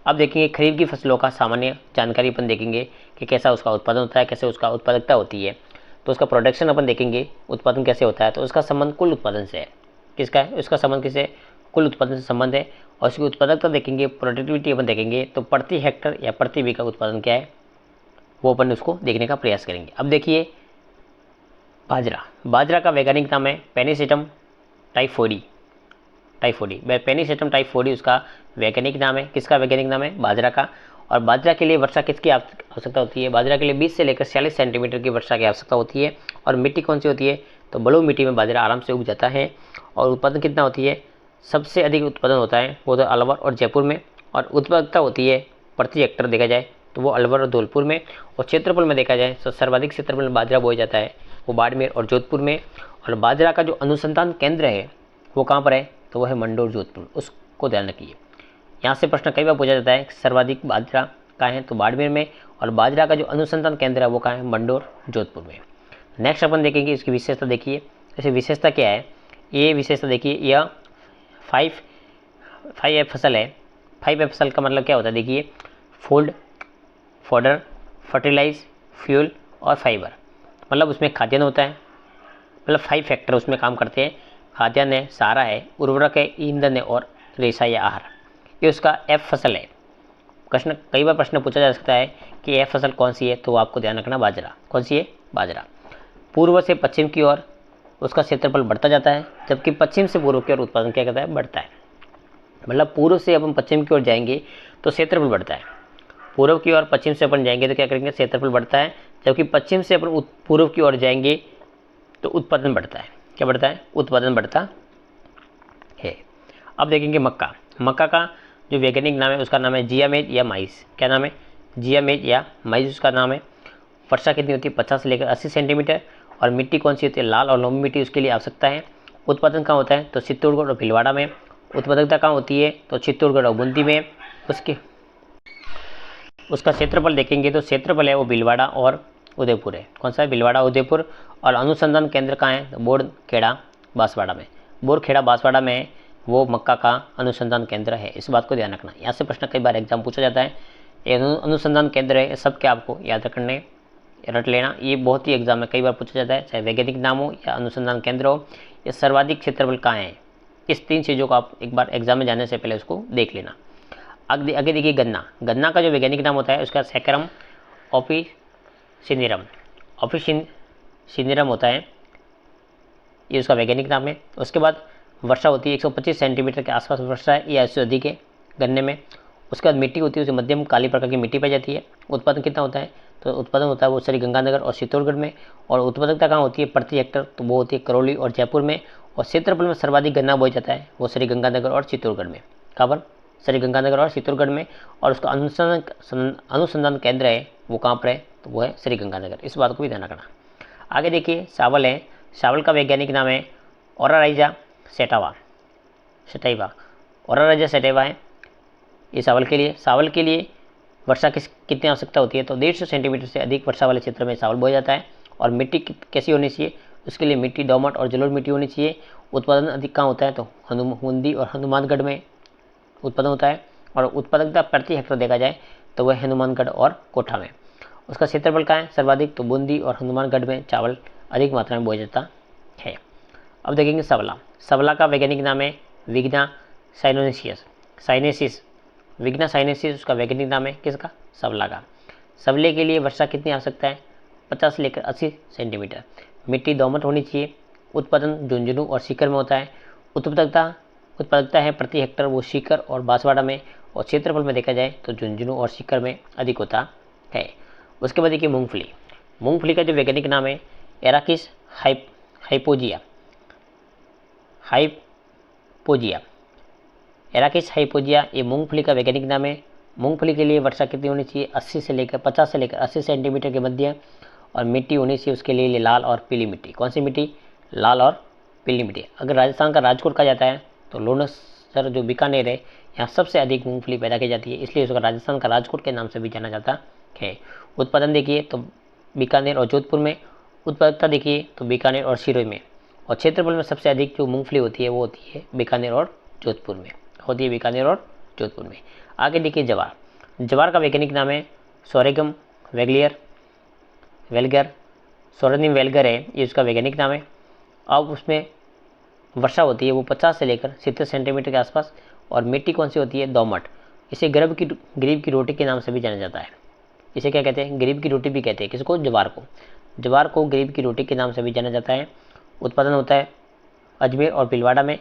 अब देखेंगे खरीफ की फसलों का सामान्य जानकारी अपन देखेंगे कि कैसा उसका उत्पादन होता है, कैसे उसका उत्पादकता होती है। तो उसका प्रोडक्शन अपन देखेंगे, उत्पादन कैसे होता है। तो उसका संबंध कुल उत्पादन से है। किसका है? उसका संबंध किससे? कुल उत्पादन से संबंध है। और उसकी उत्पादकता देखेंगे, प्रोडक्टिविटी अपन देखेंगे, तो प्रति हेक्टर या प्रति बीघा उत्पादन क्या है वो अपन उसको देखने का प्रयास करेंगे। अब देखिए बाजरा का वैज्ञानिक नाम है पेनिसेटम टाइफोइडी। पेनिसेटम टाइफोइडी उसका वैज्ञानिक नाम है। किसका वैज्ञानिक नाम है? बाजरा का। और बाजरा के लिए वर्षा किसकी आवश्यकता होती है? बाजरा के लिए 20 से लेकर 46 सेंटीमीटर की वर्षा की आवश्यकता होती है। और मिट्टी कौन सी होती है? तो बलुई मिट्टी में बाजरा आराम से उग जाता है। और उत्पादन कितना होती है? सबसे अधिक उत्पादन होता है वो तो अलवर और जयपुर में। और उत्पादकता होती है प्रति हेक्टर देखा जाए तो वो अलवर और धौलपुर में। और क्षेत्रफल में देखा जाए तो सर्वाधिक क्षेत्रफल में बाजरा बोया जाता है वो बाड़मेर और जोधपुर में। और बाजरा का जो अनुसंधान केंद्र है वो कहाँ पर है? तो वो है मंडोर जोधपुर, उसको ध्यान रखिए। यहाँ से प्रश्न कई बार पूछा जाता है सर्वाधिक बाजरा कहाँ है? तो बाड़मेर में। और बाजरा का जो अनुसंधान केंद्र है वो कहाँ है? मंडोर जोधपुर में। नेक्स्ट अपन देखेंगे इसकी विशेषता। देखिए जैसे विशेषता क्या है, ये विशेषता देखिए, यह 5F फसल है। 5F फसल का मतलब क्या होता है? देखिए फोल्ड, फॉडर, फर्टिलाइज, फ्यूल और फाइबर। मतलब उसमें खाद्यान्न होता है, मतलब 5 फैक्टर उसमें काम करते हैं। खाद्यान्न है, सारा है, उर्वरक है, ईंधन है और रेशा या आहार। ये उसका F फसल है। कई बार प्रश्न पूछा जा सकता है कि F फसल कौन सी है, तो आपको ध्यान रखना बाजरा। कौन सी है? बाजरा। पूर्व से पश्चिम की ओर उसका क्षेत्रफल बढ़ता जाता है, जबकि पश्चिम से पूर्व की ओर उत्पादन क्या करता है? बढ़ता है। मतलब पूर्व से अपन पश्चिम की ओर जाएंगे तो क्षेत्रफल बढ़ता है, पूर्व की ओर पश्चिम से अपन जाएंगे तो क्या करेंगे? क्षेत्रफल बढ़ता है। जबकि पश्चिम से अपन पूर्व की ओर जाएंगे तो उत्पादन बढ़ता है। क्या बढ़ता है? उत्पादन बढ़ता है। अब देखेंगे मक्का का जो वैज्ञानिक नाम है उसका नाम है जियामेट या माइस। क्या नाम है? जियामेट या माइस उसका नाम है। वर्षा कितनी होती है? 50 से लेकर 80 सेंटीमीटर। और मिट्टी कौन सी होती है? लाल और लोमी मिट्टी उसके लिए आवश्यकता है। उत्पादन कहाँ होता है? तो चित्तौड़गढ़ और भीलवाड़ा में। उत्पादकता कहाँ होती है? तो चित्तौड़गढ़ और बूंदी में। उसका क्षेत्रफल देखेंगे तो क्षेत्रफल है वो भीलवाड़ा और उदयपुर है। कौन सा है? भीलवाड़ा, उदयपुर। और अनुसंधान केंद्र कहाँ है? तो बोरखेड़ा बांसवाड़ा में। बोरखेड़ा बांसवाड़ा में वो मक्का का अनुसंधान केंद्र है। इस बात को ध्यान रखना। यहाँ से प्रश्न कई बार एग्जाम पूछा जाता है। ये अनुसंधान केंद्र है, सब क्या आपको याद रट लेना। ये बहुत ही एग्जाम में कई बार पूछा जाता है, चाहे वैज्ञानिक नाम हो या अनुसंधान केंद्र हो। ये सर्वाधिक क्षेत्रफल कहाँ है? इस 3 चीज़ों को आप एक बार एग्जाम में जाने से पहले उसको देख लेना। आगे देखिए गन्ना का जो वैज्ञानिक नाम होता है उसका सैकरम ऑफिसिनेरम होता है, ये उसका वैज्ञानिक नाम है। उसके बाद वर्षा होती है 125 सेंटीमीटर के आसपास वर्षा है या इससे अधिक है गन्ने में। उसके बाद मिट्टी होती है उसे मध्यम काली प्रकार की मिट्टी पाई जाती है। उत्पादन कितना होता है? तो उत्पादन होता है वो श्रीगंगानगर और चित्तौड़गढ़ में। और उत्पादकता कहाँ होती है प्रति हेक्टर? तो वो होती है करौली और जयपुर में। और क्षेत्रफल में सर्वाधिक गन्ना बोया जाता है वो श्रीगंगानगर और चित्तौड़गढ़ में। कहाँ पर? श्रीगंगानगर और चित्तौड़गढ़ में। और उसका अनुसंधान केंद्र है वो कहाँ पर है? तो वो है श्रीगंगानगर। इस बात को भी ध्यान रखना। आगे देखिए चावल है। चावल का वैज्ञानिक नाम है ओराराइजा सेटाइवा। ओराराइजा सेटाइवा है ये चावल के लिए वर्षा कितनी आवश्यकता होती है? तो 150 सेंटीमीटर से अधिक वर्षा वाले क्षेत्र में चावल बोया जाता है। और मिट्टी कैसी होनी चाहिए? उसके लिए मिट्टी दोमट और जलोढ़ मिट्टी होनी चाहिए। उत्पादन अधिक कहाँ होता है, तो बूंदी और हनुमानगढ़ में उत्पादन होता है। और उत्पादकता प्रति हेक्टेयर देखा जाए तो वह हनुमानगढ़ और कोटा में। उसका क्षेत्रफल कहाँ है सर्वाधिक, तो बूंदी और हनुमानगढ़ में चावल अधिक मात्रा में बोया जाता है। अब देखेंगे सबला। सबला का वैज्ञानिक नाम है विग्ना साइनेसिस। विग्ना साइनेसिस उसका वैज्ञानिक नाम है किसका, सबला का। सबले के लिए वर्षा कितनी आवश्यकता है, 50 से लेकर 80 सेंटीमीटर। मिट्टी दोमट होनी चाहिए। उत्पादन झुंझुनू और सीकर में होता है। उत्पादकता है प्रति हेक्टर वो सीकर और बांसवाड़ा में, और क्षेत्रफल में देखा जाए तो झुंझुनू और सीकर में अधिक होता है। उसके बाद देखिए मूंगफली। मूंगफली का जो वैज्ञानिक नाम है एराकिस हाइपोजिया। एराकिस हाइपोजिया ये मूंगफली का वैज्ञानिक नाम है। मूंगफली के लिए वर्षा कितनी होनी चाहिए, 50 से लेकर 80 सेंटीमीटर के मध्य। और मिट्टी होनी चाहिए उसके लिए लाल और पीली मिट्टी। कौन सी मिट्टी, लाल और पीली मिट्टी। अगर राजस्थान का राजकोट कहा जाता है तो लोनासर जो बीकानेर है यहाँ सबसे अधिक मूंगफली पैदा की जाती है, इसलिए उसका राजस्थान का राजकोट के नाम से भी जाना जाता है। उत्पादन देखिए तो बीकानेर और जोधपुर में। उत्पादकता देखिए तो बीकानेर और सिरोही में। और क्षेत्रफल में सबसे अधिक जो मूंगफली होती है वो होती है बीकानेर और जोधपुर में, आगे देखिए जवार। जवार का वैज्ञानिक नाम है सोरेगम वेलगर। सोरेनियम वेलगर है ये उसका वैज्ञानिक नाम है। अब उसमें वर्षा होती है वो 50 से लेकर 70 सेंटीमीटर के आसपास। और मिट्टी कौन सी होती है, दोमट। इसे गरीब की रोटी के नाम से भी जाना जाता है। इसे क्या कहते हैं, गरीब की रोटी भी कहते हैं किसको, जवार को। जवार को गरीब की रोटी के नाम से भी जाना जाता है। उत्पादन होता है अजमेर और भीलवाड़ा में।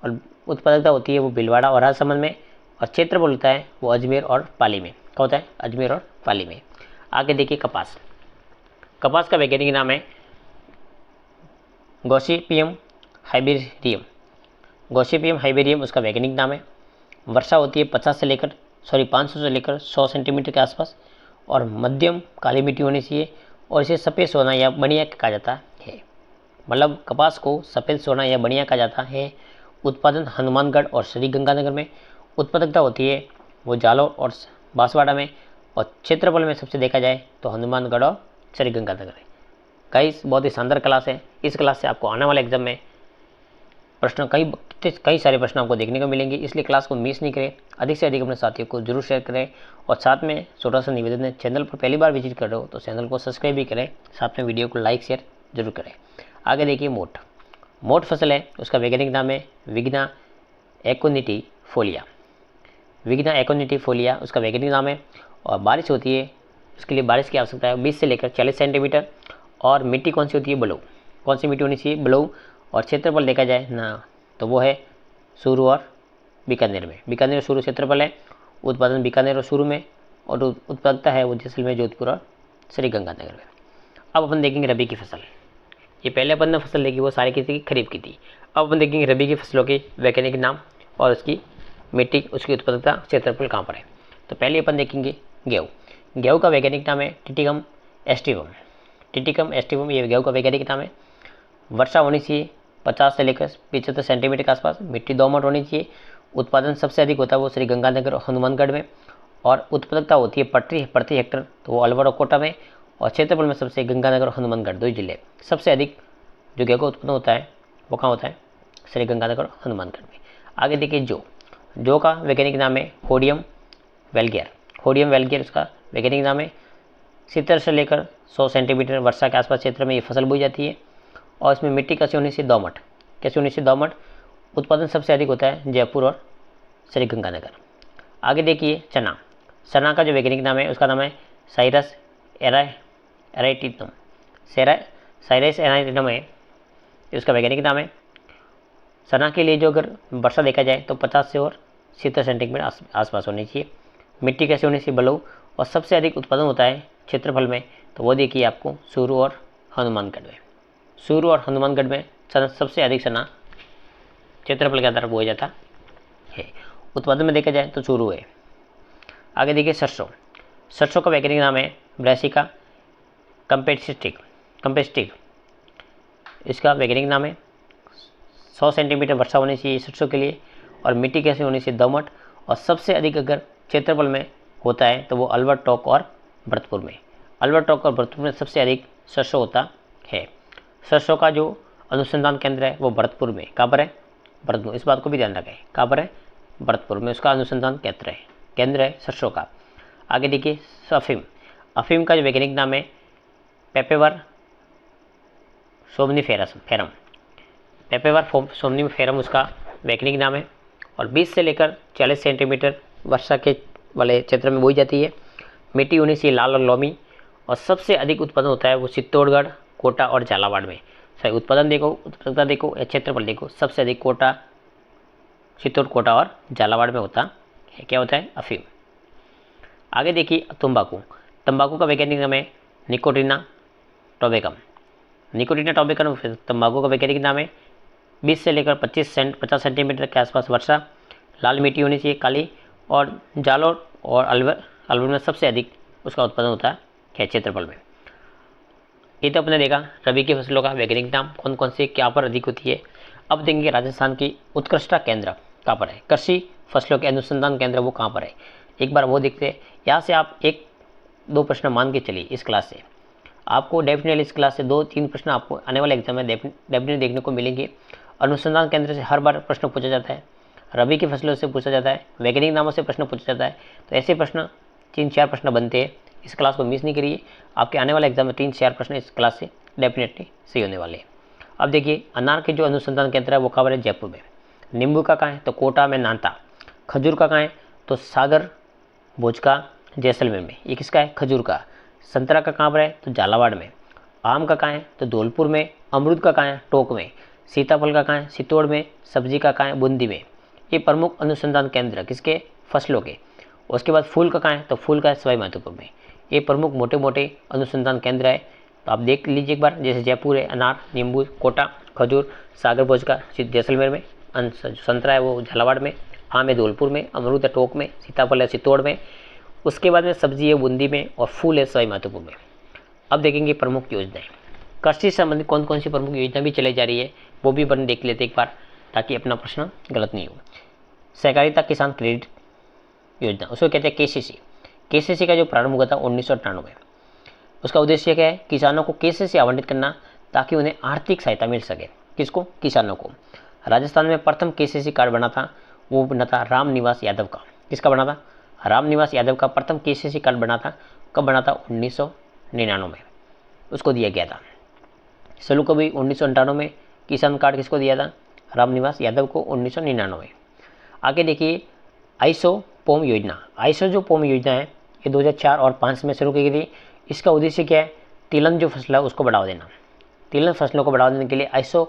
और उत्पादकता होती है वो भीलवाड़ा और राजसमंद में। और क्षेत्रफल होता है वो अजमेर और पाली में। क्या होता है, अजमेर और पाली में। आगे देखिए कपास। कपास का वैज्ञानिक नाम है गॉसिपियम हाइबेरियम उसका वैज्ञानिक नाम है। वर्षा होती है 500 से लेकर 100 सेंटीमीटर के आसपास। और मध्यम काली मिट्टी होनी चाहिए। और इसे सफ़ेद सोना या बनिया कहा जाता है। मतलब कपास को सफ़ेद सोना या बनिया कहा जाता है। उत्पादन हनुमानगढ़ और श्रीगंगानगर में। उत्पादकता होती है वो जालौर और बांसवाड़ा में। और क्षेत्रफल में सबसे देखा जाए तो हनुमानगढ़ और श्रीगंगानगर है। गाइस बहुत ही शानदार क्लास है। इस क्लास से आपको आने वाले एग्जाम में प्रश्न कई सारे प्रश्न आपको देखने को मिलेंगे, इसलिए क्लास को मिस नहीं करें। अधिक से अधिक अपने साथियों को जरूर शेयर करें। और साथ में छोटा सा निवेदन है, चैनल पर पहली बार विजिट कर रहे हो तो चैनल को सब्सक्राइब भी करें, साथ में वीडियो को लाइक शेयर जरूर करें। आगे देखिए मोठ फसल है उसका वैज्ञानिक नाम है विग्ना एकोनिटिफोलिया उसका वैज्ञानिक नाम है। और बारिश होती है उसके लिए बारिश की आवश्यकता है 20 से लेकर 40 सेंटीमीटर। और मिट्टी कौन सी होती है, बलऊ। कौन सी मिट्टी होनी चाहिए, बलऊ। और क्षेत्रफल देखा जाए ना तो वो है सूरू और बीकानेर में। बीकानेर और सूरू क्षेत्रफल है। उत्पादन बीकानेर और सूरू में। और उत्पादकता है वो जैसलमेर, जोधपुर और श्रीगंगानगर में। अब अपन देखेंगे रबी की फसल। ये पहले अपन ने फसल देखी वो सारी किसी की खरीफ की थी। अब अपन देखेंगे रबी की फसलों के वैज्ञानिक नाम और उसकी मिट्टी, उसकी उत्पादकता, क्षेत्रफल कहाँ पर है। तो पहले अपन देखेंगे गेहूँ का वैज्ञानिक नाम है टिटिकम एस्टिवम ये गेहूँ का वैज्ञानिक नाम है। वर्षा होनी चाहिए 50 से लेकर 75 सेंटीमीटर के आसपास। मिट्टी दोमट होनी चाहिए। उत्पादन सबसे अधिक होता है वो श्रीगंगानगर और हनुमानगढ़ में। और उत्पादकता होती है प्रति हेक्टर तो वो अलवर और कोटा में। और क्षेत्रफल में सबसे गंगानगर और हनुमानगढ़ 2 जिले सबसे अधिक जो गेहूँ का उत्पादन होता है वो कहाँ होता है, श्रीगंगानगर और हनुमानगढ़ में। आगे देखिए जौ का वैज्ञानिक नाम है होडियम वेलगेर उसका वैज्ञानिक नाम है। 70 से लेकर 100 सेंटीमीटर वर्षा के आसपास क्षेत्र में ये फसल बोई जाती है। और इसमें मिट्टी कैसी होनी चाहिए, दोमट। उत्पादन सबसे अधिक होता है जयपुर और श्रीगंगानगर। आगे देखिए चना का जो वैज्ञानिक नाम है उसका नाम है साइरस एराइटिनम है इसका वैज्ञानिक नाम है। चना के लिए जो अगर वर्षा देखा जाए तो 50 से और 70 सेंटीमीटर आसपास होनी चाहिए। मिट्टी कैसी होनी चाहिए, बलऊ। और सबसे अधिक उत्पादन होता है क्षेत्रफल में तो वो देखिए आपको सूरू और हनुमानगढ़ में सबसे अधिक चना क्षेत्रफल के आधार पर बोया जाता है। उत्पादन में देखा जाए तो सूरू है। आगे देखिए सरसों का वैज्ञानिक नाम है ब्रासिका कंपेस्टिक इसका वैज्ञानिक नाम है। 100 सेंटीमीटर वर्षा होनी चाहिए सरसों के लिए। और मिट्टी कैसी होनी चाहिए, दोमट। और सबसे अधिक अगर क्षेत्रफल में होता है तो वो अलवर टोंक और भरतपुर में सबसे अधिक सरसों होता है। सरसों का जो अनुसंधान केंद्र है वो भरतपुर में, कहाँ पर है, भरतपुर, इस बात को भी ध्यान रखें, कहाँ पर है, भरतपुर में उसका अनुसंधान केंद्र है सरसों का। आगे देखिए अफीम, अफीम का जो वैज्ञानिक नाम है पेपेवर सोमनीफेरम, पेपेवर सोमनीफेरम उसका वैज्ञानिक नाम है। और 20 से लेकर 40 सेंटीमीटर वर्षा के वाले क्षेत्र में बोई जाती है। मिट्टी होने से लाल और लोमी, और सबसे अधिक उत्पादन होता है वो चित्तौड़गढ़, कोटा और झालावाड़ में। सही उत्पादन देखो, उत्पादकता देखो या क्षेत्रफल देखो, सबसे अधिक चित्तौड़, कोटा और झालावाड़ में होता है। क्या होता है, अफीम। आगे देखिए तंबाकू, तंबाकू का वैज्ञानिक नाम है निकोटिना टोबैकम, निकोटिना टोबैकम तंबाकू का वैज्ञानिक नाम है। 20 से लेकर 50 सेंटीमीटर के आसपास वर्षा, लाल मिट्टी होनी चाहिए, काली, और जालोर और अलवर में सबसे अधिक उसका उत्पादन होता है क्षेत्रफल में। ये तो अपने देखा रबी की फसलों का वैज्ञानिक नाम कौन कौन से क्या पर अधिक होती है। अब देखेंगे राजस्थान की उत्कृष्टता केंद्र कहाँ पर है, कृषि फसलों के अनुसंधान केंद्र वो कहाँ पर है, एक बार वो देखते हैं। यहाँ से आप 1-2 प्रश्न मान के चलिए इस क्लास से, आपको डेफिनेटली इस क्लास से 2-3 प्रश्न आपको आने वाले एग्जाम में डेफिनेटली देखने को मिलेंगे। अनुसंधान केंद्र से हर बार प्रश्न पूछा जाता है, रबी की फसलों से पूछा जाता है, वैज्ञानिक नामों से प्रश्न पूछा जाता है। तो ऐसे प्रश्न 3-4 प्रश्न बनते हैं। इस क्लास को मिस नहीं करिए, आपके आने वाले एग्जाम में 3-4 प्रश्न इस क्लास से डेफिनेटली सही होने वाले हैं। अब देखिए अनार के जो अनुसंधान केंद्र है वो कहाँ है, जयपुर में। नींबू का कहाँ है, तो कोटा में नानता। खजूर का कहाँ है, तो सागर भोजका जैसलमेर में, ये किसका है, खजूर का। संतरा का कहाँ पर है, तो झालावाड़ में। आम का कहाँ है, तो धौलपुर में। अमरूद का कहाँ है, टोंक में। सीताफल का कहाँ है, चित्तौड़ में। सब्जी का कहाँ है, बूंदी में। ये प्रमुख अनुसंधान केंद्र किसके, फसलों के। उसके बाद फूल का कहाँ है, तो फूल का है सवाई माधोपुर में। ये प्रमुख मोटे मोटे अनुसंधान केंद्र है, तो आप देख लीजिए एक बार। जैसे जयपुर है अनार, नींबू, कोटा, खजूर, सागर भोजका जैसलमेर में, संतरा है वो झालावाड़ में, आम है धौलपुर में, अमरूद है टोंक में, सीताफल है चित्तौड़ में। उसके बाद में सब्जी है बूंदी में, और फूल है सवाई माधोपुर में। अब देखेंगे प्रमुख योजनाएं, कृषि संबंधित कौन कौन सी प्रमुख योजना भी चलाई जा रही है वो भी अपन देख लेते एक बार, ताकि अपना प्रश्न गलत नहीं हो। सहकारिता किसान क्रेडिट योजना, उसको कहते हैं केसीसी। केसीसी का जो प्रारंभ हुआ था 1998 में। उसका उद्देश्य क्या है, किसानों को केसीसी आवंटित करना ताकि उन्हें आर्थिक सहायता मिल सके। किसको, किसानों को। राजस्थान में प्रथम केसीसी कार्ड बना था, वो बना था राम निवास यादव का। किसका बना था, राम निवास यादव का प्रथम केसीसी कार्ड बना था। कब बना था, 1999 में उसको दिया गया था। सलू को भी 1998 में किसान कार्ड किसको दिया था, राम निवास यादव को 1999 में। आगे देखिए आइसो पोम योजना। आइसो जो पोम योजना है ये 2004 और 2005 में शुरू की गई थी। इसका उद्देश्य क्या है, तिलहन जो फसल है उसको बढ़ावा देना। तिलहन फसलों को बढ़ावा देने के लिए आइसो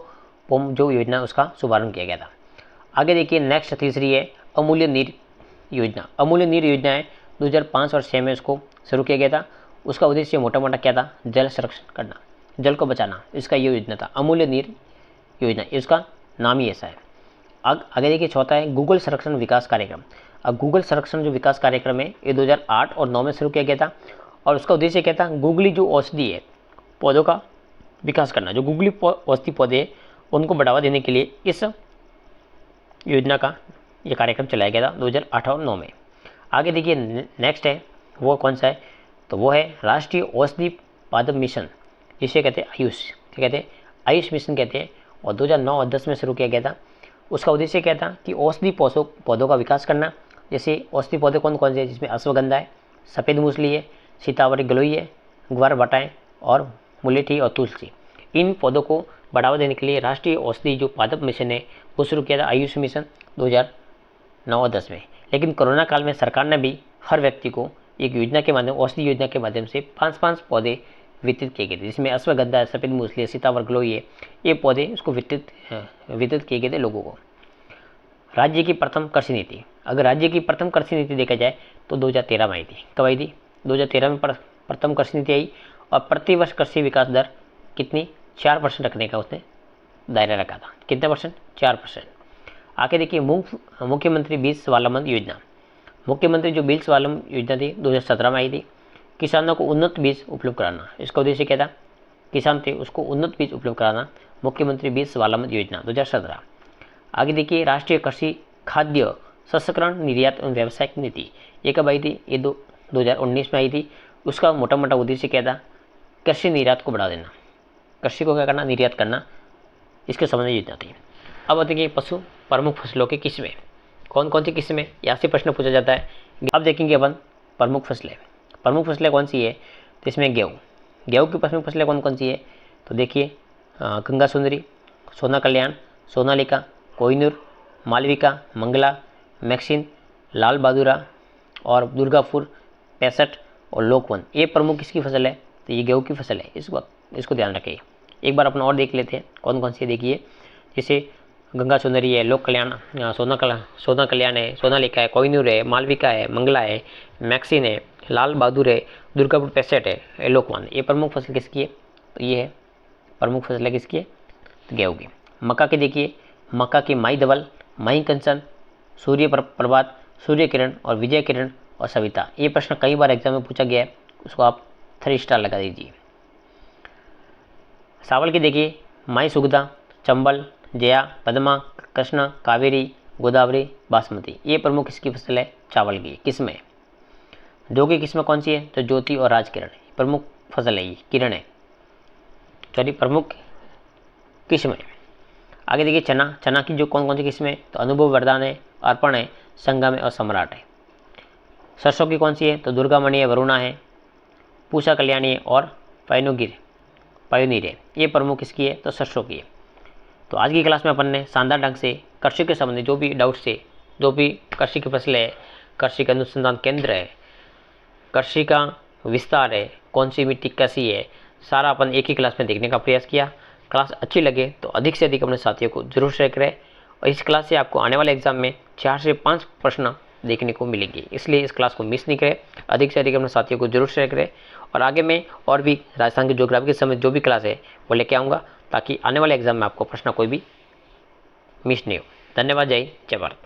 पोम जो योजना उसका शुभारंभ किया गया था। आगे देखिए नेक्स्ट तीसरी है अमूल्य नीर योजना। अमूल्य नीर योजना है 2005 और 2006 में उसको शुरू किया गया था। उसका उद्देश्य मोटा मोटा क्या था, जल संरक्षण करना, जल को बचाना, इसका ये योजना था अमूल्य नीर योजना, इसका नाम ही ऐसा है। आगे देखिए चौथा है गूगल संरक्षण विकास कार्यक्रम। अब गूगल संरक्षण जो विकास कार्यक्रम है ये 2008 और 2009 में शुरू किया गया था, और उसका उद्देश्य क्या था, गूगली जो औषधि है पौधों का विकास करना। जो गूगली औषधि पौधे हैं उनको बढ़ावा देने के लिए इस योजना का ये कार्यक्रम चलाया गया था 2008 और 2009 में। आगे देखिए नेक्स्ट है वो कौन सा है, तो वो है राष्ट्रीय औषधि पादप मिशन, जिसे कहते हैं आयुष। क्या कहते हैं, आयुष मिशन कहते हैं, और 2009 और 10 में शुरू किया गया था। उसका उद्देश्य क्या था कि औषधि पौधों का विकास करना। जैसे औषधि पौधे कौन कौन से हैं, जिसमें अश्वगंधा है, सफ़ेद मूसली है, सीतावरी गलोई है, ग्वार बटाएँ और मुलेठी और तुलसी। इन पौधों को बढ़ावा देने के लिए राष्ट्रीय औषधि जो पादप मिशन है वो शुरू किया था आयुष मिशन 2009 और 10 में। लेकिन कोरोना काल में सरकार ने भी हर व्यक्ति को एक योजना के माध्यम, औषधि योजना के माध्यम से 5-5 पौधे वितरित किए गए थे, जिसमें अश्वगंधा है, सफ़ेद मूसली है, सीतावर गलोई है, ये पौधे उसको वितरित किए गए थे लोगों को। राज्य की प्रथम कृषि नीति, अगर राज्य की प्रथम कृषि नीति देखा जाए तो 2013 में आई थी। कब आई थी, 2013 में प्रथम कृषि नीति आई, और प्रतिवर्ष कृषि विकास दर कितनी, 4% रखने का उसने दायरा रखा था। कितने परसेंट, 4%। आगे देखिए मुख्यमंत्री बीज स्वावलंबन योजना। मुख्यमंत्री जो बीज स्वावलंबन योजना थी 2017 में आई थी। किसानों को उन्नत बीज उपलब्ध कराना, इसका उद्देश्य क्या था, किसान थे उसको उन्नत बीज उपलब्ध कराना। मुख्यमंत्री बीज स्वावलंबन योजना 2017। आगे देखिए राष्ट्रीय कृषि खाद्य संस्करण निर्यात एवं व्यावसायिक नीति, ये कब आई थी, ये 2019 में आई थी। उसका मोटा मोटा उद्देश्य क्या था, कृषि निर्यात को बढ़ा देना, कृषि को क्या करना, निर्यात करना, इसके संबंध में योजना थी। अब देखिए पशु प्रमुख फसलों की किस्में, कौन कौन सी किस्में, यहाँ से प्रश्न पूछा जाता है। अब देखेंगे अपन प्रमुख फसलें। प्रमुख फसलें कौन सी है, तो इसमें गेहूँ। गेहूँ की प्रमुख फसलें कौन कौन सी है, तो देखिए गंगा सुंदरी, सोना कल्याण, सोनालिका, कोहिनूर, मालविका, मंगला, मैक्सिन, लाल बहादुरा और दुर्गापुर, 65 और लोकवन, ये प्रमुख किसकी फसल है, तो ये गेहूँ की फसल है। इसको ध्यान रखिए। एक बार अपन और देख लेते हैं कौन कौन सी है। देखिए जैसे गंगा सुंदरी है, लोक कल्याण, सोना कल्याण है, सोनालिका है, कोहिनूर है, मालविका है, मंगला है, मैक्सिन है, लाल बहादुर है, दुर्गापुर, 65 है, लोकवन, ये प्रमुख फसल किसकी है, तो ये है प्रमुख फसल है किसकी है, तो गेहूँ की। मक्का की देखिए, मक्का की माई धवल, माई कंचन, सूर्य प्रभात, सूर्य किरण और विजय किरण और सविता, ये प्रश्न कई बार एग्जाम में पूछा गया है, उसको आप 3 स्टार लगा दीजिए। चावल की देखिए, माई सुगधा, चंबल, जया, पद्मा, कृष्णा, कावेरी, गोदावरी, बासमती, ये प्रमुख किसकी फसल है, चावल की किस्में। जौ की किस्में कौन सी है, तो ज्योति और राजकिरण, प्रमुख फसल है, ये किरण है, सॉरी प्रमुख किस्में। आगे देखिए चना, चना की जो कौन कौन सी किस्में, तो अनुभव, वरदान है, अर्पण है, संगम है और सम्राट है। सरसों की कौन सी है, तो दुर्गामणि है, वरुणा है, पूषा कल्याणी है और पायोनीर है, ये प्रमुख किसकी है, तो सरसों की है। तो आज की क्लास में अपन ने शानदार ढंग से कृषि के संबंधित जो भी डाउट्स थे, जो भी कृषि की फसलें है, कृषि का अनुसंधान केंद्र है, कृषि का विस्तार है, कौन सी मिट्टी कैसी है, सारा अपन एक ही क्लास में देखने का प्रयास किया। क्लास अच्छी लगे तो अधिक से अधिक अपने साथियों को जरूर शेयर करें और इस क्लास से आपको आने वाले एग्जाम में 4 से 5 प्रश्न देखने को मिलेंगे, इसलिए इस क्लास को मिस नहीं करें, अधिक से अधिक अपने साथियों को जरूर शेयर करें। और आगे मैं और भी राजस्थान की ज्योग्राफी के समय जो भी क्लास है वो लेके आऊँगा, ताकि आने वाले एग्जाम में आपको प्रश्न कोई भी मिस नहीं हो। धन्यवाद। जय भारत।